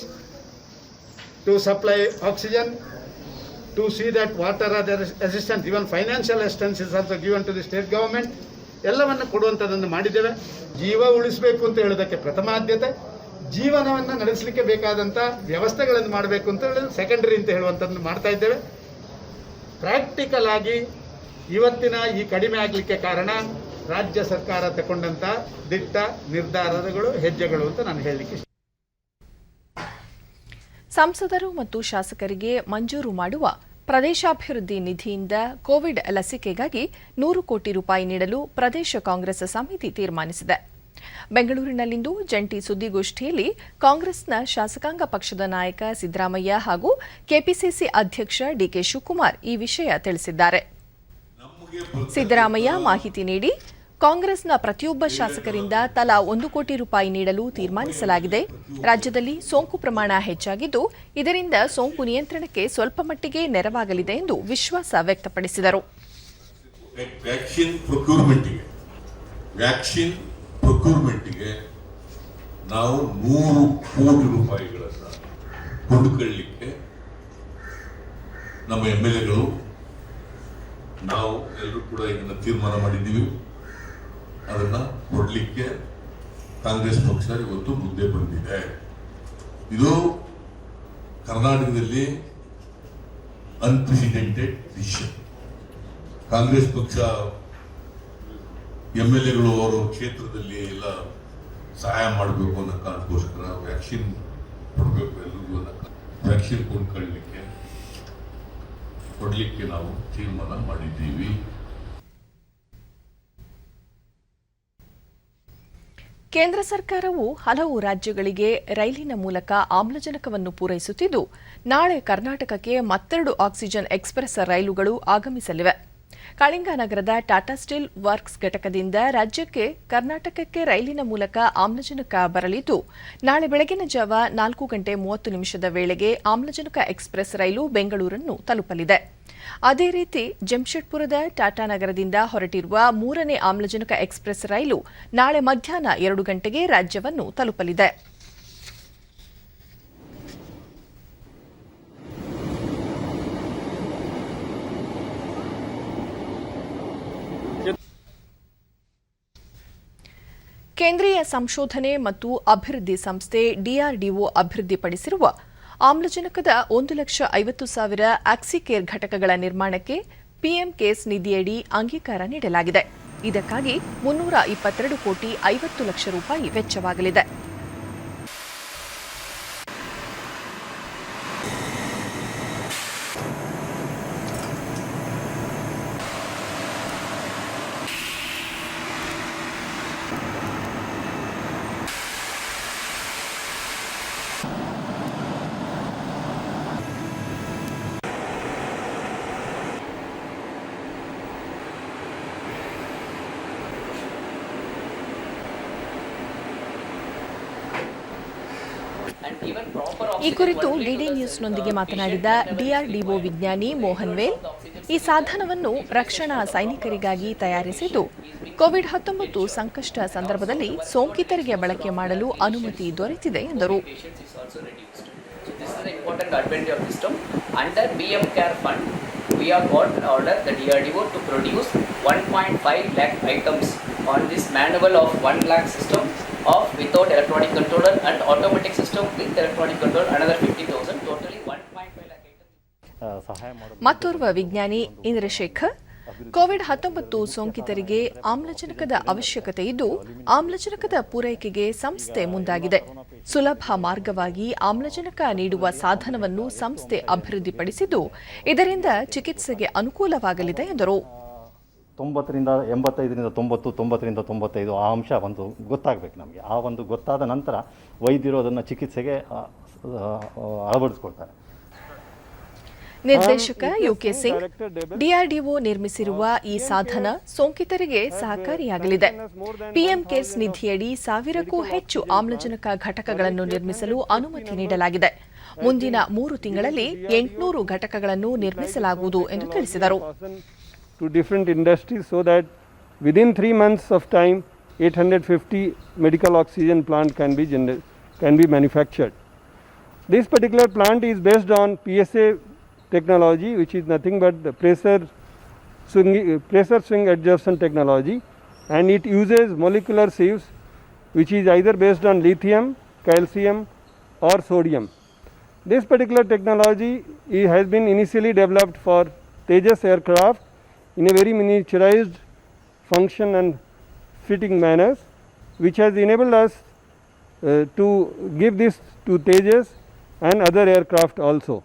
to supply oxygen, to see that water other assistance, even financial assistance is also given to the state government. ಎಲ್ಲವನ್ನು ಕೊಡುವಂಥದ್ದನ್ನು ಮಾಡಿದ್ದೇವೆ. ಜೀವ ಉಳಿಸಬೇಕು ಅಂತ ಹೇಳೋದಕ್ಕೆ ಪ್ರಥಮ ಆದ್ಯತೆ, ಜೀವನವನ್ನು ನಡೆಸಲಿಕ್ಕೆ ಬೇಕಾದಂಥ ವ್ಯವಸ್ಥೆಗಳನ್ನು ಮಾಡಬೇಕು ಅಂತ ಹೇಳೋದು ಸೆಕೆಂಡರಿ ಅಂತ ಹೇಳುವಂಥದ್ದನ್ನು ಮಾಡ್ತಾ ಇದ್ದೇವೆ. ಪ್ರಾಕ್ಟಿಕಲ್ ಆಗಿ ಇವತ್ತಿನ ಈ ಕಡಿಮೆ ಆಗಲಿಕ್ಕೆ ಕಾರಣ ರಾಜ್ಯ ಸರ್ಕಾರ ತಗೊಂಡಂಥ ದಿಟ್ಟ ನಿರ್ಧಾರಗಳು, ಹೆಜ್ಜೆಗಳು ಅಂತ ನಾನು ಹೇಳಲಿಕ್ಕೆ. ಸಂಸದರು ಮತ್ತು ಶಾಸಕರಿಗೆ ಮಂಜೂರು ಮಾಡುವ ಪ್ರದೇಶಾಭಿವೃದ್ಧಿ ನಿಧಿಯಿಂದ ಕೋವಿಡ್ ಲಸಿಕೆಗಾಗಿ 100 ಕೋಟಿ ರೂಪಾಯಿ ನೀಡಲು ಪ್ರದೇಶ ಕಾಂಗ್ರೆಸ್ ಸಮಿತಿ ತೀರ್ಮಾನಿಸಿದೆ. ಬೆಂಗಳೂರಿನಲ್ಲಿಂದು ಜಂಟಿ ಸುದ್ದಿಗೋಷ್ಠಿಯಲ್ಲಿ ಕಾಂಗ್ರೆಸ್ನ ಶಾಸಕಾಂಗ ಪಕ್ಷದ ನಾಯಕ ಸಿದ್ದರಾಮಯ್ಯ ಹಾಗೂ ಕೆಪಿಸಿಸಿ ಅಧ್ಯಕ್ಷ ಡಿಕೆ ಶಿವಕುಮಾರ್ ಈ ವಿಷಯ ತಿಳಿಸಿದ್ದಾರೆ. ಸಿದ್ದರಾಮಯ್ಯ ಮಾಹಿತಿ ನೀಡಿ, ಕಾಂಗ್ರೆಸ್ನ ಪ್ರತಿಯೊಬ್ಬ ಶಾಸಕರಿಂದ ತಲಾ 1 ಕೋಟಿ ರೂಪಾಯಿ ನೀಡಲು ತೀರ್ಮಾನಿಸಲಾಗಿದೆ. ರಾಜ್ಯದಲ್ಲಿ ಸೋಂಕು ಪ್ರಮಾಣ ಹೆಚ್ಚಾಗಿದ್ದು, ಇದರಿಂದ ಸೋಂಕು ನಿಯಂತ್ರಣಕ್ಕೆ ಸ್ವಲ್ಪ ಮಟ್ಟಿಗೆ ನೆರವಾಗಲಿದೆ ಎಂದು ವಿಶ್ವಾಸ ವ್ಯಕ್ತಪಡಿಸಿದರು. ವ್ಯಾಕ್ಸಿನ್ ಪ್ರೊಕ್ಯೂರ್ಮೆಂಟ್ಗೆ ನಾವು 100 ಕೋಟಿ ರೂಪಾಯಿಗಳನ್ನು ಕೊಂಡುಕೊಳ್ಳಲಿಕ್ಕೆ ನಮ್ಮ MLAಗಳು ನಾವು ಎಲ್ಲರೂ ಕೂಡ ಇದನ್ನು ತೀರ್ಮಾನ ಮಾಡಿದ್ದೀವಿ. ಅದನ್ನ ಕೊಡಲಿಕ್ಕೆ ಕಾಂಗ್ರೆಸ್ ಪಕ್ಷ ಇವತ್ತು ಮುಂದೆ ಬಂದಿದೆ. ಇದು ಕರ್ನಾಟಕದಲ್ಲಿ ಅನ್ಪ್ರೆಸಿಡೆಂಟೆಡ್ ಡಿಸಿಷನ್. ಕಾಂಗ್ರೆಸ್ ಪಕ್ಷ MLAಗಳು ಅವರ ಕ್ಷೇತ್ರದಲ್ಲಿ ಎಲ್ಲ ಸಹಾಯ ಮಾಡಬೇಕು ಅನ್ನೋ ಕಾರಣಕ್ಕೋಸ್ಕರ ವ್ಯಾಕ್ಸಿನ್ ಕೊಡಬೇಕು, ಎಲ್ಲರಿಗೂ ವ್ಯಾಕ್ಸಿನ್ ಕೊಡಲಿಕ್ಕೆ ನಾವು ತೀರ್ಮಾನ ಮಾಡಿದ್ದೀವಿ. ಕೇಂದ್ರ ಸರ್ಕಾರವು ಹಲವು ರಾಜ್ಯಗಳಿಗೆ ರೈಲಿನ ಮೂಲಕ ಆಮ್ಲಜನಕವನ್ನು ಪೂರೈಸುತ್ತಿದ್ದು, ನಾಳೆ ಕರ್ನಾಟಕಕ್ಕೆ ಮತ್ತೆರಡು ಆಕ್ಸಿಜನ್ ಎಕ್ಸ್‌ಪ್ರೆಸ್ ರೈಲುಗಳು ಆಗಮಿಸಲಿವೆ. ಕಳಿಂಗನಗರದ ಟಾಟಾ ಸ್ಟೀಲ್ ವರ್ಕ್ಸ್ ಘಟಕದಿಂದ ರಾಜ್ಯಕ್ಕೆ ಕರ್ನಾಟಕಕ್ಕೆ ರೈಲಿನ ಮೂಲಕ ಆಮ್ಲಜನಕ ಬರಲಿದ್ದು, ನಾಳೆ ಬೆಳಗಿನ ಜಾವ 4:30 ವೇಳೆಗೆ ಆಮ್ಲಜನಕ ಎಕ್ಸ್‌ಪ್ರೆಸ್ ರೈಲು ಬೆಂಗಳೂರನ್ನು ತಲುಪಲಿದೆ. ಅದೇ ರೀತಿ ಜಮ್ಶೆಡ್ಪುರದ ಟಾಟಾ ನಗರದಿಂದ ಹೊರಟಿರುವ 3ನೇ ಆಮ್ಲಜನಕ ಎಕ್ಸ್‌ಪ್ರೆಸ್ ರೈಲು ನಾಳೆ ಮಧ್ಯಾಹ್ನ 2 ಗಂಟೆಗೆ ರಾಜ್ಯವನ್ನು ತಲುಪಲಿದೆ. ಕೇಂದ್ರೀಯ ಸಂಶೋಧನೆ ಮತ್ತು ಅಭಿವೃದ್ಧಿ ಸಂಸ್ಥೆ DRDO ಅಭಿವೃದ್ಧಿಪಡಿಸಿರುವ ಆಮ್ಲಜನಕದ 1,50,000 ಆಕ್ಸಿಕೇರ್ ಘಟಕಗಳ ನಿರ್ಮಾಣಕ್ಕೆ ಪಿಎಂ ಕೇರ್ಸ್ ನಿಧಿಯಡಿ ಅಂಗೀಕಾರ ನೀಡಲಾಗಿದೆ. ಇದಕ್ಕಾಗಿ 322 ಕೋಟಿ 50 ಲಕ್ಷ ರೂಪಾಯಿ ವೆಚ್ಚವಾಗಲಿದೆ. ಈ ಕುರಿತು ಡಿಡಿ ನ್ಯೂಸ್ನೊಂದಿಗೆ ಮಾತನಾಡಿದ DRDO ವಿಜ್ಞಾನಿ ಮೋಹನ್ ವೇಲ್, ಈ ಸಾಧನವನ್ನು ರಕ್ಷಣಾ ಸೈನಿಕರಿಗಾಗಿ ತಯಾರಿಸಿದ್ದು, ಕೋವಿಡ್-19 ಸಂಕಷ್ಟ ಸಂದರ್ಭದಲ್ಲಿ ಸೋಂಕಿತರಿಗೆ ಬಳಕೆ ಮಾಡಲು ಅನುಮತಿ ದೊರೆತಿದೆ ಎಂದರು. We have got an order, the DRDO, to produce 1.5 lakh items on this manual of 1 lakh system of without electronic controller and automatic system with electronic controller, another 50,000, totally 1.5 lakh items. ಮತ್ತೋರ್ವ ವಿಜ್ಞಾನಿ ಇಂದ್ರಶೇಖರ್, COVID-19 ಸೋಂಕಿತರಿಗೆ ಆಮ್ಲಜನಕದ ಅವಶ್ಯಕತೆ ಇದ್ದು, ಆಮ್ಲಜನಕದ ಪೂರೈಕೆಗೆ ಸಂಸ್ಥೆ ಮುಂದಾಗಿದೆ. ಸುಲಭ ಮಾರ್ಗವಾಗಿ ಆಮ್ಲಜನಕ ನೀಡುವ ಸಾಧನವನ್ನು ಸಂಸ್ಥೆ ಅಭಿವೃದ್ಧಿಪಡಿಸಿದ್ದು, ಇದರಿಂದ ಚಿಕಿತ್ಸೆಗೆ ಅನುಕೂಲವಾಗಲಿದೆ ಎಂದರು. 90ರಿಂದ 85ರಿಂದ 90, 90ರಿಂದ 95 ಆ ಅಂಶ ಒಂದು ಗೊತ್ತಾಗಬೇಕು ನಮಗೆ. ಆ ಒಂದು ಗೊತ್ತಾದ ನಂತರ ವೈದ್ಯರು ಅದನ್ನು ಚಿಕಿತ್ಸೆಗೆ ಅಳವಡಿಸ್ಕೊಳ್ತಾರೆ. ನಿರ್ದೇಶಕ ಯುಕೆ ಸಿಂಗ್, DRDO ನಿರ್ಮಿಸಿರುವ ಈ ಸಾಧನ ಸೋಂಕಿತರಿಗೆ ಸಹಕಾರಿಯಾಗಲಿದೆ. ಪಿಎಂ ಕೇರ್ಸ್ ನಿಧಿಯಡಿ 1000ಕ್ಕೂ ಹೆಚ್ಚು ಆಮ್ಲಜನಕ ಘಟಕಗಳನ್ನು ನಿರ್ಮಿಸಲು ಅನುಮತಿ ನೀಡಲಾಗಿದೆ. ಮುಂದಿನ 3 ತಿಂಗಳಲ್ಲಿ 800 ಘಟಕಗಳನ್ನು ನಿರ್ಮಿಸಲಾಗುವುದು ಎಂದು ತಿಳಿಸಿದರು. To different industries so that within 3 months of time 850 medical oxygen plant can be manufactured. This particular plant is based on PSA technology, which is nothing but the pressure swing adjustment technology, and it uses molecular sieves which is either based on lithium, calcium or sodium. This particular technology has been initially developed for Tejas aircraft in a very miniaturized function and fitting manners, which has enabled us to give this to Tejas and other aircraft also.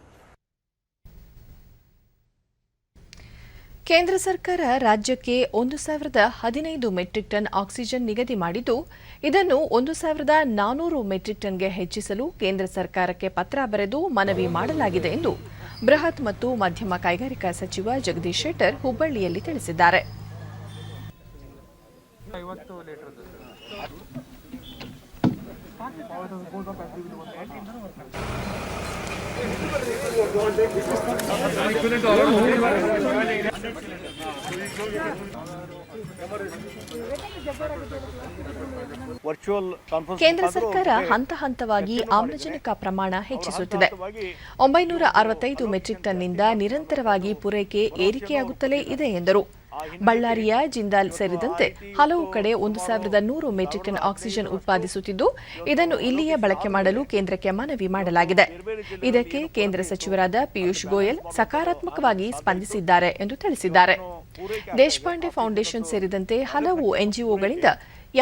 ಕೇಂದ್ರ ಸರ್ಕಾರ ರಾಜ್ಯಕ್ಕೆ 1,015 metric ton oxygen ನಿಗದಿ ಮಾಡಿದ್ದು, ಇದನ್ನು 1,400 metric ಟನ್ಗೆ ಹೆಚ್ಚಿಸಲು ಕೇಂದ್ರ ಸರ್ಕಾರಕ್ಕೆ ಪತ್ರ ಬರೆದು ಮನವಿ ಮಾಡಲಾಗಿದೆ ಎಂದು ಬೃಹತ್ ಮತ್ತು ಮಧ್ಯಮ ಕೈಗಾರಿಕಾ ಸಚಿವ ಜಗದೀಶ್ ಶೆಟ್ಟರ್ ಹುಬ್ಬಳ್ಳಿಯಲ್ಲಿ ತಿಳಿಸಿದ್ದಾರೆ. ಕೇಂದ್ರ ಸರ್ಕಾರ ಹಂತ ಹಂತವಾಗಿ ಆಮ್ಲಜನಕ ಪ್ರಮಾಣ ಹೆಚ್ಚಿಸುತ್ತಿದೆ. 965 ಮೆಟ್ರಿಕ್ ಟನ್ನಿಂದ ನಿರಂತರವಾಗಿ ಪೂರೈಕೆ ಏರಿಕೆಯಾಗುತ್ತಲೇ ಇದೆ ಎಂದರು. ಬಳ್ಳಾರಿಯ ಜಿಂದಾಲ್ ಸೇರಿದಂತೆ ಹಲವು ಕಡೆ 1,100 ಮೆಟ್ರಿಕ್ ಟನ್ ಆಕ್ಸಿಜನ್ ಉತ್ಪಾದಿಸುತ್ತಿದ್ದು, ಇದನ್ನು ಇಲ್ಲಿಯೇ ಬಳಕೆ ಮಾಡಲು ಕೇಂದ್ರಕ್ಕೆ ಮನವಿ ಮಾಡಲಾಗಿದೆ. ಇದಕ್ಕೆ ಕೇಂದ್ರ ಸಚಿವರಾದ ಪಿಯೂಷ್ ಗೋಯಲ್ ಸಕಾರಾತ್ಮಕವಾಗಿ ಸ್ಪಂದಿಸಿದ್ದಾರೆ ಎಂದು ತಿಳಿಸಿದ್ದಾರೆ. ದೇಶಪಾಂಡೆ ಫೌಂಡೇಶನ್ ಸೇರಿದಂತೆ ಹಲವು ಎನ್ಜಿಒಗಳಿಂದ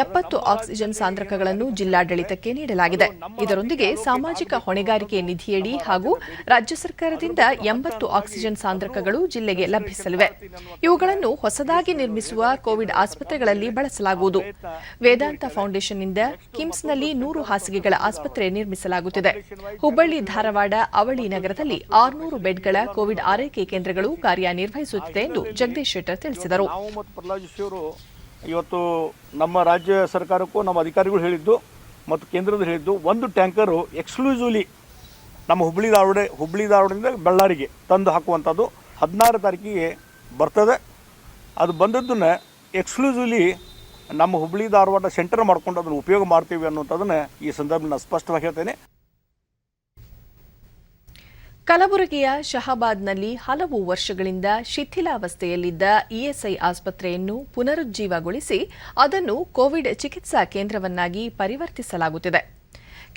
70 ಆಕ್ಸಿಜನ್ ಸಾಂದ್ರಕಗಳನ್ನು ಜಿಲ್ಲಾಡಳಿತಕ್ಕೆ ನೀಡಲಾಗಿದೆ. ಇದರೊಂದಿಗೆ ಸಾಮಾಜಿಕ ಹೊಣೆಗಾರಿಕೆ ನಿಧಿಯಡಿ ಹಾಗೂ ರಾಜ್ಯ ಸರ್ಕಾರದಿಂದ 80 ಆಕ್ಸಿಜನ್ ಸಾಂದ್ರಕಗಳು ಜಿಲ್ಲೆಗೆ ಲಭಿಸಲಿವೆ. ಇವುಗಳನ್ನು ಹೊಸದಾಗಿ ನಿರ್ಮಿಸುವ ಕೋವಿಡ್ ಆಸ್ಪತ್ರೆಗಳಲ್ಲಿ ಬಳಸಲಾಗುವುದು. ವೇದಾಂತ ಫೌಂಡೇಶನ್ನಿಂದ ಕಿಮ್ಸ್ನಲ್ಲಿ 100 ಹಾಸಿಗೆಗಳ ಆಸ್ಪತ್ರೆ ನಿರ್ಮಿಸಲಾಗುತ್ತಿದೆ. ಹುಬ್ಬಳ್ಳಿ, ಧಾರವಾಡ, ಅವಳಿ ನಗರದಲ್ಲಿ 600 ಬೆಡ್ಗಳ ಕೋವಿಡ್ ಆರೈಕೆ ಕೇಂದ್ರಗಳು ಕಾರ್ಯನಿರ್ವಹಿಸುತ್ತಿದೆ ಎಂದು ಜಗದೀಶ್ ಶೆಟ್ಟರ್ ತಿಳಿಸಿದರು. ಇವತ್ತು ನಮ್ಮ ರಾಜ್ಯ ಸರ್ಕಾರಕ್ಕೂ ನಮ್ಮ ಅಧಿಕಾರಿಗಳು ಹೇಳಿದ್ದು ಮತ್ತು ಕೇಂದ್ರದಲ್ಲಿ ಹೇಳಿದ್ದು, ಒಂದು ಟ್ಯಾಂಕರು ಎಕ್ಸ್ಕ್ಲೂಸಿವ್ಲಿ ನಮ್ಮ ಹುಬ್ಬಳ್ಳಿ ಧಾರವಾಡದಿಂದ ಬಳ್ಳಾರಿಗೆ ತಂದು ಹಾಕುವಂಥದ್ದು 16 ತಾರೀಕಿಗೆ ಬರ್ತದೆ. ಅದು ಬಂದದ್ದನ್ನು ಎಕ್ಸ್ಕ್ಲೂಸಿವ್ಲಿ ನಮ್ಮ ಹುಬ್ಬಳ್ಳಿ ಧಾರವಾಡ ಸೆಂಟರ್ ಮಾಡ್ಕೊಂಡು ಅದನ್ನು ಉಪಯೋಗ ಮಾಡ್ತೀವಿ ಅನ್ನುವಂಥದ್ದನ್ನು ಈ ಸಂದರ್ಭದಲ್ಲಿ ನಾನು ಸ್ಪಷ್ಟವಾಗಿ ಹೇಳ್ತೇನೆ. ಕಲಬುರಗಿಯ ಶಹಾಬಾದ್ನಲ್ಲಿ ಹಲವು ವರ್ಷಗಳಿಂದ ಶಿಥಿಲಾವಸ್ಥೆಯಲ್ಲಿದ್ದ ಇಎಸ್ಐ ಆಸ್ಪತ್ರೆಯನ್ನು ಪುನರುಜ್ಜೀವಗೊಳಿಸಿ ಅದನ್ನು ಕೋವಿಡ್ ಚಿಕಿತ್ಸಾ ಕೇಂದ್ರವನ್ನಾಗಿ ಪರಿವರ್ತಿಸಲಾಗುತ್ತಿದೆ.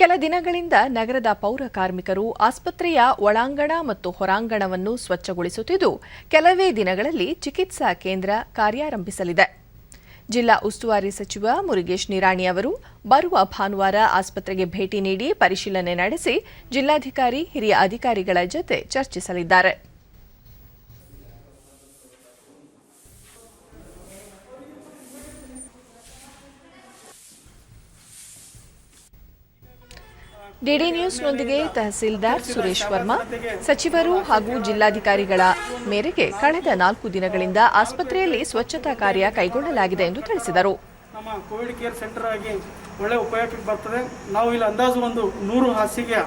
ಕೆಲ ದಿನಗಳಿಂದ ನಗರದ ಪೌರ ಕಾರ್ಮಿಕರು ಆಸ್ಪತ್ರೆಯ ಒಳಾಂಗಣ ಮತ್ತು ಹೊರಾಂಗಣವನ್ನು ಸ್ವಚ್ಛಗೊಳಿಸುತ್ತಿದ್ದು, ಕೆಲವೇ ದಿನಗಳಲ್ಲಿ ಚಿಕಿತ್ಸಾ ಕೇಂದ್ರ ಕಾರ್ಯಾರಂಭಿಸಲಿದೆ. ಜಿಲ್ಲಾ ಉಸ್ತುವಾರಿ ಸಚಿವ ಮುರುಗೇಶ್ ನಿರಾಣಿ ಅವರು ಬರುವ ಭಾನುವಾರ ಆಸ್ಪತ್ರೆಗೆ ಭೇಟಿ ನೀಡಿ ಪರಿಶೀಲನೆ ನಡೆಸಿ ಜಿಲ್ಲಾಧಿಕಾರಿ, ಹಿರಿಯ ಅಧಿಕಾರಿಗಳ ಜತೆ ಚರ್ಚಿಸಲಿದ್ದಾರೆ. ಡಿಡಿ ನ್ಯೂಸ್ನೊಂದಿಗೆ ತಹಸೀಲ್ದಾರ್ ಸುರೇಶ್ ವರ್ಮಾ, ಸಚಿವರು ಹಾಗೂ ಜಿಲ್ಲಾಧಿಕಾರಿಗಳ ಮೇರೆಗೆ ಕಳೆದ 4 ದಿನಗಳಿಂದ ಆಸ್ಪತ್ರೆಯಲ್ಲಿ ಸ್ವಚ್ಛತಾ ಕಾರ್ಯ ಕೈಗೊಳ್ಳಲಾಗಿದೆ ಎಂದು ತಿಳಿಸಿದರು. ನಮ್ಮ ಕೋವಿಡ್ ಕೇರ್ ಸೆಂಟರ್ ಆಗಿ ಒಳ್ಳೆ ಉಪಯೋಗಕ್ಕೆ ಬರ್ತದೆ. ನಾವು ಇಲ್ಲಿ ಅಂದಾಜು ಒಂದು 100 ಹಾಸಿಗೆಯ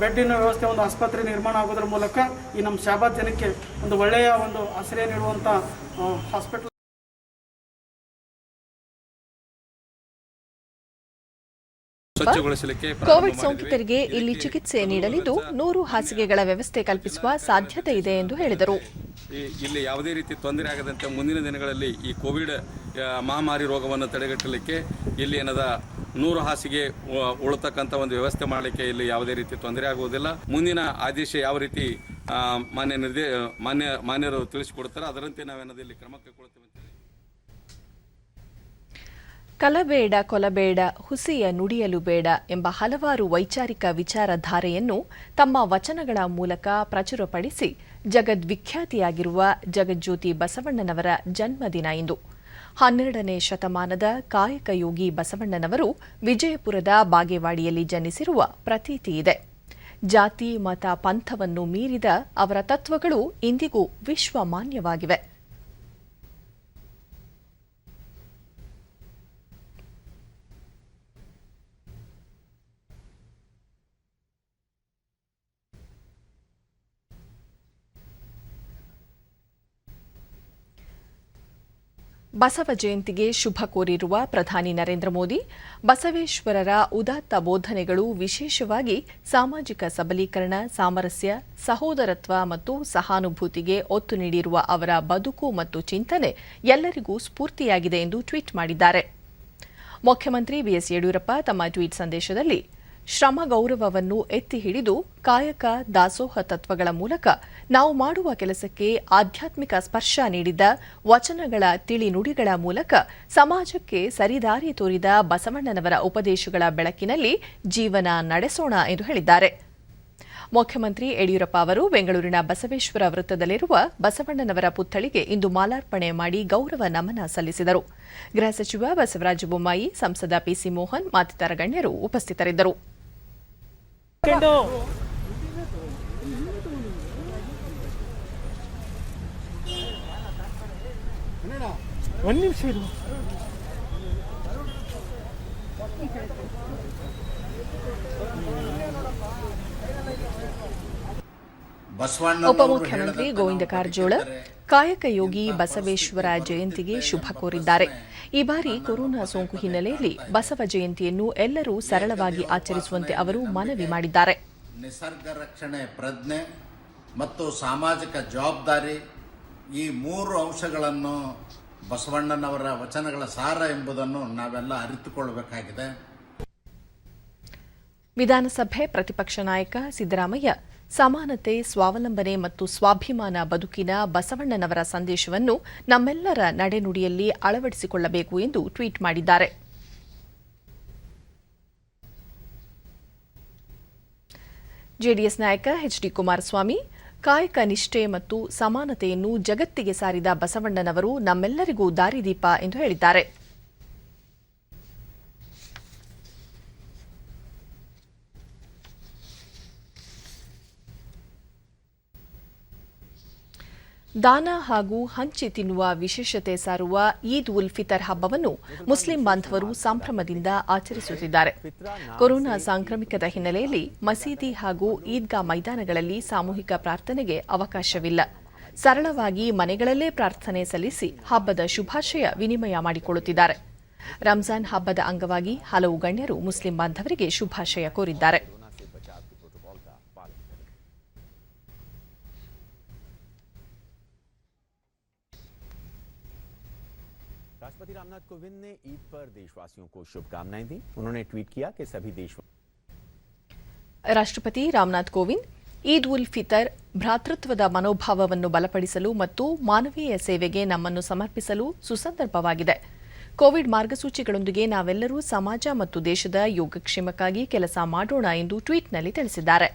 ಬೆಡ್ಡಿನ ವ್ಯವಸ್ಥೆ ಒಂದು ಆಸ್ಪತ್ರೆ ನಿರ್ಮಾಣ ಆಗೋದ್ರ ಮೂಲಕ ಈ ನಮ್ಮ ಶಹಾಬಾದ್ ಜನಕ್ಕೆ ಒಂದು ಒಳ್ಳೆಯ ಒಂದು ಆಶ್ರಯ ನೀಡುವಂಥ ಹಾಸ್ಪಿಟಲ್. ಕೋವಿಡ್ ಸೋಂಕಿತರಿಗೆ ಇಲ್ಲಿ ಚಿಕಿತ್ಸೆ ನೀಡಲಿದ್ದು 100 ಹಾಸಿಗೆಗಳ ವ್ಯವಸ್ಥೆ ಕಲ್ಪಿಸುವ ಸಾಧ್ಯತೆ ಇದೆ ಎಂದು ಹೇಳಿದರು. ಇಲ್ಲಿ ಯಾವುದೇ ರೀತಿ ತೊಂದರೆ ಆಗದಂತೆ ಮುಂದಿನ ದಿನಗಳಲ್ಲಿ ಈ ಕೋವಿಡ್ ಮಹಾಮಾರಿ ರೋಗವನ್ನು ತಡೆಗಟ್ಟಲಿಕ್ಕೆ ಇಲ್ಲಿ ಏನದ 100 ಹಾಸಿಗೆ ಉಳತಕ್ಕಂಥ ಒಂದು ವ್ಯವಸ್ಥೆ ಮಾಡಲಿಕ್ಕೆ ಇಲ್ಲಿ ಯಾವುದೇ ರೀತಿ ತೊಂದರೆ ಆಗುವುದಿಲ್ಲ. ಮುಂದಿನ ಆದೇಶ ಯಾವ ರೀತಿ ಮಾನ್ಯರು ತಿಳಿಸಿಕೊಡ್ತಾರೆ ಅದರಂತೆ ನಾವೇನದು ಇಲ್ಲಿ ಕ್ರಮ ಕೈಗೊಳ್ಳುತ್ತೇವೆ. ಕಲಬೇಡ ಕೊಲಬೇಡ ಹುಸಿಯ ನುಡಿಯಲು ಬೇಡ ಎಂಬ ಹಲವಾರು ವೈಚಾರಿಕ ವಿಚಾರಧಾರೆಯನ್ನು ತಮ್ಮ ವಚನಗಳ ಮೂಲಕ ಪ್ರಚುರಪಡಿಸಿ ಜಗದ್ವಿಖ್ಯಾತಿಯಾಗಿರುವ ಜಗಜ್ಯೋತಿ ಬಸವಣ್ಣನವರ ಜನ್ಮದಿನ ಇಂದು. 12ನೇ ಶತಮಾನದ ಕಾಯಕಯೋಗಿ ಬಸವಣ್ಣನವರು ವಿಜಯಪುರದ ಬಾಗೇವಾಡಿಯಲ್ಲಿ ಜನಿಸಿರುವ ಪ್ರತೀತಿ ಇದೆ. ಜಾತಿ, ಮತ, ಪಂಥವನ್ನು ಮೀರಿದ ಅವರ ತತ್ವಗಳು ಇಂದಿಗೂ ವಿಶ್ವಮಾನ್ಯವಾಗಿವೆ. ಬಸವ ಜಯಂತಿಗೆ ಶುಭ ಕೋರಿರುವ ಪ್ರಧಾನಿ ನರೇಂದ್ರ ಮೋದಿ, ಬಸವೇಶ್ವರರ ಉದಾತ್ತ ಬೋಧನೆಗಳು ವಿಶೇಷವಾಗಿ ಸಾಮಾಜಿಕ ಸಬಲೀಕರಣ, ಸಾಮರಸ್ಯ, ಸಹೋದರತ್ವ ಮತ್ತು ಸಹಾನುಭೂತಿಗೆ ಒತ್ತು ನೀಡಿರುವ ಅವರ ಬದುಕು ಮತ್ತು ಚಿಂತನೆ ಎಲ್ಲರಿಗೂ ಸ್ಫೂರ್ತಿಯಾಗಿದೆ ಎಂದು ಟ್ವೀಟ್ ಮಾಡಿದ್ದಾರೆ. ಮುಖ್ಯಮಂತ್ರಿ ಬಿಎಸ್ ಯಡಿಯೂರಪ್ಪ ತಮ್ಮ ಟ್ವೀಟ್ ಸಂದೇಶದಲ್ಲಿ ಶ್ರಮ ಗೌರವವನ್ನು ಎತ್ತಿ ಹಿಡಿದು ಕಾಯಕ ದಾಸೋಹ ತತ್ವಗಳ ಮೂಲಕ ನಾವು ಮಾಡುವ ಕೆಲಸಕ್ಕೆ ಆಧ್ಯಾತ್ಮಿಕ ಸ್ಪರ್ಶ ನೀಡಿದ ವಚನಗಳ ತಿಳಿನುಡಿಗಳ ಮೂಲಕ ಸಮಾಜಕ್ಕೆ ಸರಿದಾರಿ ತೋರಿದ ಬಸವಣ್ಣನವರ ಉಪದೇಶಗಳ ಬೆಳಕಿನಲ್ಲಿ ಜೀವನ ನಡೆಸೋಣ ಎಂದು ಹೇಳಿದ್ದಾರೆ. ಮುಖ್ಯಮಂತ್ರಿ ಯಡಿಯೂರಪ್ಪ ಅವರು ಬೆಂಗಳೂರಿನ ಬಸವೇಶ್ವರ ವೃತ್ತದಲ್ಲಿರುವ ಬಸವಣ್ಣನವರ ಪುತ್ಥಳಿಗೆ ಇಂದು ಮಾಲಾರ್ಪಣೆ ಮಾಡಿ ಗೌರವ ನಮನ ಸಲ್ಲಿಸಿದರು. ಗೃಹ ಸಚಿವ ಬಸವರಾಜ ಬೊಮ್ಮಾಯಿ, ಸಂಸದ ಪಿಸಿ ಮೋಹನ್ ಮತ್ತಿತರ ಗಣ್ಯರು ಉಪಸ್ಥಿತರಿದ್ದರು. ಉಪಮುಖ್ಯಮಂತ್ರಿ ಗೋವಿಂದ ಕಾರಜೋಳ ಕಾಯಕ ಯೋಗಿ ಬಸವೇಶ್ವರ ಜಯಂತಿಗೆ ಶುಭ ಕೋರಿದ್ದಾರೆ. ಈ ಬಾರಿ ಕೊರೋನಾ ಸೋಂಕು ಹಿನ್ನೆಲೆಯಲ್ಲಿ ಬಸವ ಜಯಂತಿಯನ್ನು ಎಲ್ಲರೂ ಸರಳವಾಗಿ ಆಚರಿಸುವಂತೆ ಅವರು ಮನವಿ ಮಾಡಿದ್ದಾರೆ. ನಿಸರ್ಗ ರಕ್ಷಣೆ ಪ್ರಜ್ಞೆ ಮತ್ತು ಸಾಮಾಜಿಕ ಜವಾಬ್ದಾರಿ, ಈ ಮೂರು ಅಂಶಗಳನ್ನು ಬಸವಣ್ಣನವರ ವಚನಗಳ ಸಾರ ಎಂಬುದನ್ನು ನಾವೆಲ್ಲ ಅರಿತುಕೊಳ್ಳಬೇಕಾಗಿದೆ. ವಿಧಾನಸಭೆ ಪ್ರತಿಪಕ್ಷ ನಾಯಕ ಸಿದ್ದರಾಮಯ್ಯ ಸಮಾನತೆ, ಸ್ವಾವಲಂಬನೆ ಮತ್ತು ಸ್ವಾಭಿಮಾನ ಬದುಕಿನ ಬಸವಣ್ಣನವರ ಸಂದೇಶವನ್ನು ನಮ್ಮೆಲ್ಲರ ನಡೆನುಡಿಯಲ್ಲಿ ಅಳವಡಿಸಿಕೊಳ್ಳಬೇಕು ಎಂದು ಟ್ವೀಟ್ ಮಾಡಿದ್ದಾರೆ. ಜೆಡಿಎಸ್ ನಾಯಕ ಎಚ್ಡಿ ಕುಮಾರಸ್ವಾಮಿ, ಕಾಯಕ ನಿಷ್ಠೆ ಮತ್ತು ಸಮಾನತೆಯನ್ನು ಜಗತ್ತಿಗೆ ಸಾರಿದ ಬಸವಣ್ಣನವರು ನಮ್ಮೆಲ್ಲರಿಗೂ ದಾರಿದೀಪ ಎಂದು ಹೇಳಿದ್ದಾರೆ. ದಾನ ಹಾಗೂ ಹಂಚಿ ತಿನ್ನುವ ವಿಶೇಷತೆ ಸಾರುವ ಈದ್ ಉಲ್ ಫಿತರ್ ಹಬ್ಬವನ್ನು ಮುಸ್ಲಿಂ ಬಾಂಧವರು ಸಂಭ್ರಮದಿಂದ ಆಚರಿಸುತ್ತಿದ್ದಾರೆ. ಕೊರೋನಾ ಸಾಂಕ್ರಾಮಿಕದ ಹಿನ್ನೆಲೆಯಲ್ಲಿ ಮಸೀದಿ ಹಾಗೂ ಈದ್ಗಾ ಮೈದಾನಗಳಲ್ಲಿ ಸಾಮೂಹಿಕ ಪ್ರಾರ್ಥನೆಗೆ ಅವಕಾಶವಿಲ್ಲ. ಸರಳವಾಗಿ ಮನೆಗಳಲ್ಲೇ ಪ್ರಾರ್ಥನೆ ಸಲ್ಲಿಸಿ ಹಬ್ಬದ ಶುಭಾಶಯ ವಿನಿಮಯ ಮಾಡಿಕೊಳ್ಳುತ್ತಿದ್ದಾರೆ. ರಂಜಾನ್ ಹಬ್ಬದ ಅಂಗವಾಗಿ ಹಲವು ಗಣ್ಯರು ಮುಸ್ಲಿಂ ಬಾಂಧವರಿಗೆ ಶುಭಾಶಯ ಕೋರಿದ್ದಾರೆ. राष्ट्रपति रामनाथ कोविंद ने ईद पर देशवासियों को शुभकामनाएं दी. उन्होंने ट्वीट किया कि सभी ರಾಷ್ಟ್ರಪತಿ ರಾಮನಾಥ್ ಕೋವಿಂದ್ ಈದ್ ಉಲ್ ಫಿತರ್ ಭ್ರಾತೃತ್ವದ ಮನೋಭಾವವನ್ನು ಬಲಪಡಿಸಲು ಮತ್ತು ಮಾನವೀಯ ಸೇವೆಗೆ ನಮ್ಮನ್ನು ಸಮರ್ಪಿಸಲು ಸುಸಂದರ್ಭವಾಗಿದೆ. ಕೋವಿಡ್ ಮಾರ್ಗಸೂಚಿಗಳೊಂದಿಗೆ ನಾವೆಲ್ಲರೂ ಸಮಾಜ ಮತ್ತು ದೇಶದ ಯೋಗಕ್ಷೇಮಕ್ಕಾಗಿ ಕೆಲಸ ಮಾಡೋಣ ಎಂದು ಟ್ವೀಟ್ನಲ್ಲಿ ತಿಳಿಸಿದ್ದಾರೆ.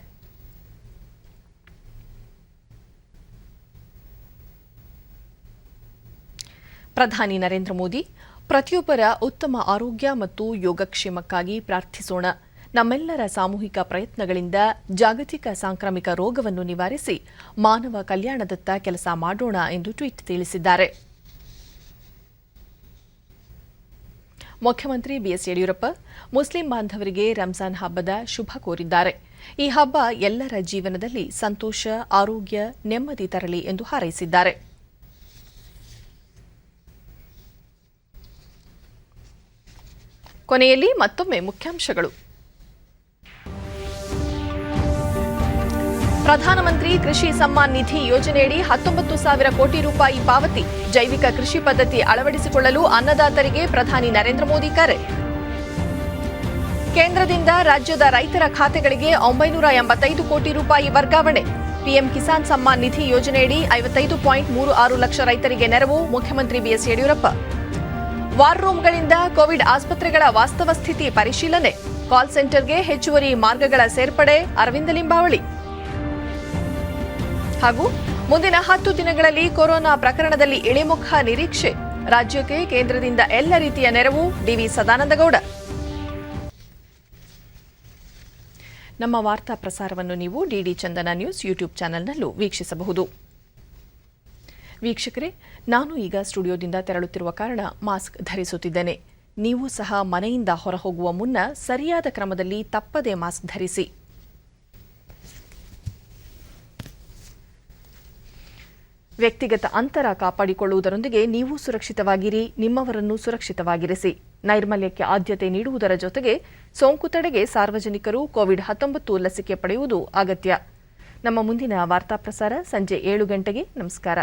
ಪ್ರಧಾನಿ ನರೇಂದ್ರ ಮೋದಿ, ಪ್ರತಿಯೊಬ್ಬರ ಉತ್ತಮ ಆರೋಗ್ಯ ಮತ್ತು ಯೋಗಕ್ಷೇಮಕ್ಕಾಗಿ ಪ್ರಾರ್ಥಿಸೋಣ. ನಮ್ಮೆಲ್ಲರ ಸಾಮೂಹಿಕ ಪ್ರಯತ್ನಗಳಿಂದ ಜಾಗತಿಕ ಸಾಂಕ್ರಾಮಿಕ ರೋಗವನ್ನು ನಿವಾರಿಸಿ ಮಾನವ ಕಲ್ಯಾಣದತ್ತ ಕೆಲಸ ಮಾಡೋಣ ಎಂದು ಟ್ವೀಟ್ ತಿಳಿಸಿದ್ದಾರೆ. ಮುಖ್ಯಮಂತ್ರಿ ಬಿಎಸ್ ಯಡಿಯೂರಪ್ಪ ಮುಸ್ಲಿಂ ಬಾಂಧವರಿಗೆ ರಂಜಾನ್ ಹಬ್ಬದ ಶುಭ ಕೋರಿದ್ದಾರೆ. ಈ ಹಬ್ಬ ಎಲ್ಲರ ಜೀವನದಲ್ಲಿ ಸಂತೋಷ, ಆರೋಗ್ಯ, ನೆಮ್ಮದಿ ತರಲಿ ಎಂದು ಹಾರೈಸಿದ್ದಾರೆ. ಕೊನೆಯಲ್ಲಿ ಮತ್ತೊಮ್ಮೆ ಮುಖ್ಯಾಂಶಗಳು. ಪ್ರಧಾನಮಂತ್ರಿ ಕೃಷಿ ಸಮ್ಮಾನ್ ನಿಧಿ ಯೋಜನೆಯಡಿ 19,000 ಕೋಟಿ ರೂಪಾಯಿ ಪಾವತಿ. ಜೈವಿಕ ಕೃಷಿ ಪದ್ಧತಿ ಅಳವಡಿಸಿಕೊಳ್ಳಲು ಅನ್ನದಾತರಿಗೆ ಪ್ರಧಾನಿ ನರೇಂದ್ರ ಮೋದಿ ಕರೆ. ಕೇಂದ್ರದಿಂದ ರಾಜ್ಯದ ರೈತರ ಖಾತೆಗಳಿಗೆ 985 ಕೋಟಿ ರೂಪಾಯಿ ವರ್ಗಾವಣೆ. ಪಿಎಂ ಕಿಸಾನ್ ಸಮ್ಮಾನ್ ನಿಧಿ ಯೋಜನೆಯಡಿ 55.36 ಲಕ್ಷ ರೈತರಿಗೆ ನೆರವು. ಮುಖ್ಯಮಂತ್ರಿ ಬಿಎಸ್ ಯಡಿಯೂರಪ್ಪ. ವಾರ್ ರೂಂಗಳಿಂದ ಕೋವಿಡ್ ಆಸ್ಪತ್ರೆಗಳ ವಾಸ್ತವ ಸ್ಥಿತಿ ಪರಿಶೀಲನೆ. ಕಾಲ್ ಸೆಂಟರ್ಗೆ ಹೆಚ್ಚುವರಿ ಮಾರ್ಗಗಳ ಸೇರ್ಪಡೆ. ಅರವಿಂದ ಲಿಂಬಾವಳಿ. ಹಾಗೂ ಮುಂದಿನ 10 ದಿನಗಳಲ್ಲಿ ಕೊರೋನಾ ಪ್ರಕರಣದಲ್ಲಿ ಇಳಿಮುಖ ನಿರೀಕ್ಷೆ. ರಾಜ್ಯಕ್ಕೆ ಕೇಂದ್ರದಿಂದ ಎಲ್ಲ ರೀತಿಯ ನೆರವು. ಡಿವಿ ಸದಾನಂದಗೌಡ. ನಮ್ಮ ವಾರ್ತಾ ಪ್ರಸಾರವನ್ನು ನೀವು ಡಿಡಿ ಚಂದನ ನ್ಯೂಸ್ ಯೂಟ್ಯೂಬ್ ಚಾನೆಲ್ನಲ್ಲೂ ವೀಕ್ಷಿಸಬಹುದು. ವೀಕ್ಷಕರೇ, ನಾನು ಈಗ ಸ್ಟುಡಿಯೋದಿಂದ ತೆರಳುತ್ತಿರುವ ಕಾರಣ ಮಾಸ್ಕ್ ಧರಿಸುತ್ತಿದ್ದೇನೆ. ನೀವು ಸಹ ಮನೆಯಿಂದ ಹೊರಹೋಗುವ ಮುನ್ನ ಸರಿಯಾದ ಕ್ರಮದಲ್ಲಿ ತಪ್ಪದೇ ಮಾಸ್ಕ್ ಧರಿಸಿ. ವ್ಯಕ್ತಿಗತ ಅಂತರ ಕಾಪಾಡಿಕೊಳ್ಳುವುದರೊಂದಿಗೆ ನೀವು ಸುರಕ್ಷಿತವಾಗಿರಿ, ನಿಮ್ಮವರನ್ನು ಸುರಕ್ಷಿತವಾಗಿರಿಸಿ. ನೈರ್ಮಲ್ಯಕ್ಕೆ ಆದ್ಯತೆ ನೀಡುವುದರ ಜೊತೆಗೆ ಸೋಂಕು ತಡೆಗೆ ಸಾರ್ವಜನಿಕರು ಕೋವಿಡ್-19 ಲಸಿಕೆ ಪಡೆಯುವುದು ಅಗತ್ಯ. ನಮ್ಮ ಮುಂದಿನ ವಾರ್ತಾ ಪ್ರಸಾರ ಸಂಜೆ 7 ಗಂಟೆಗೆ. ನಮಸ್ಕಾರ.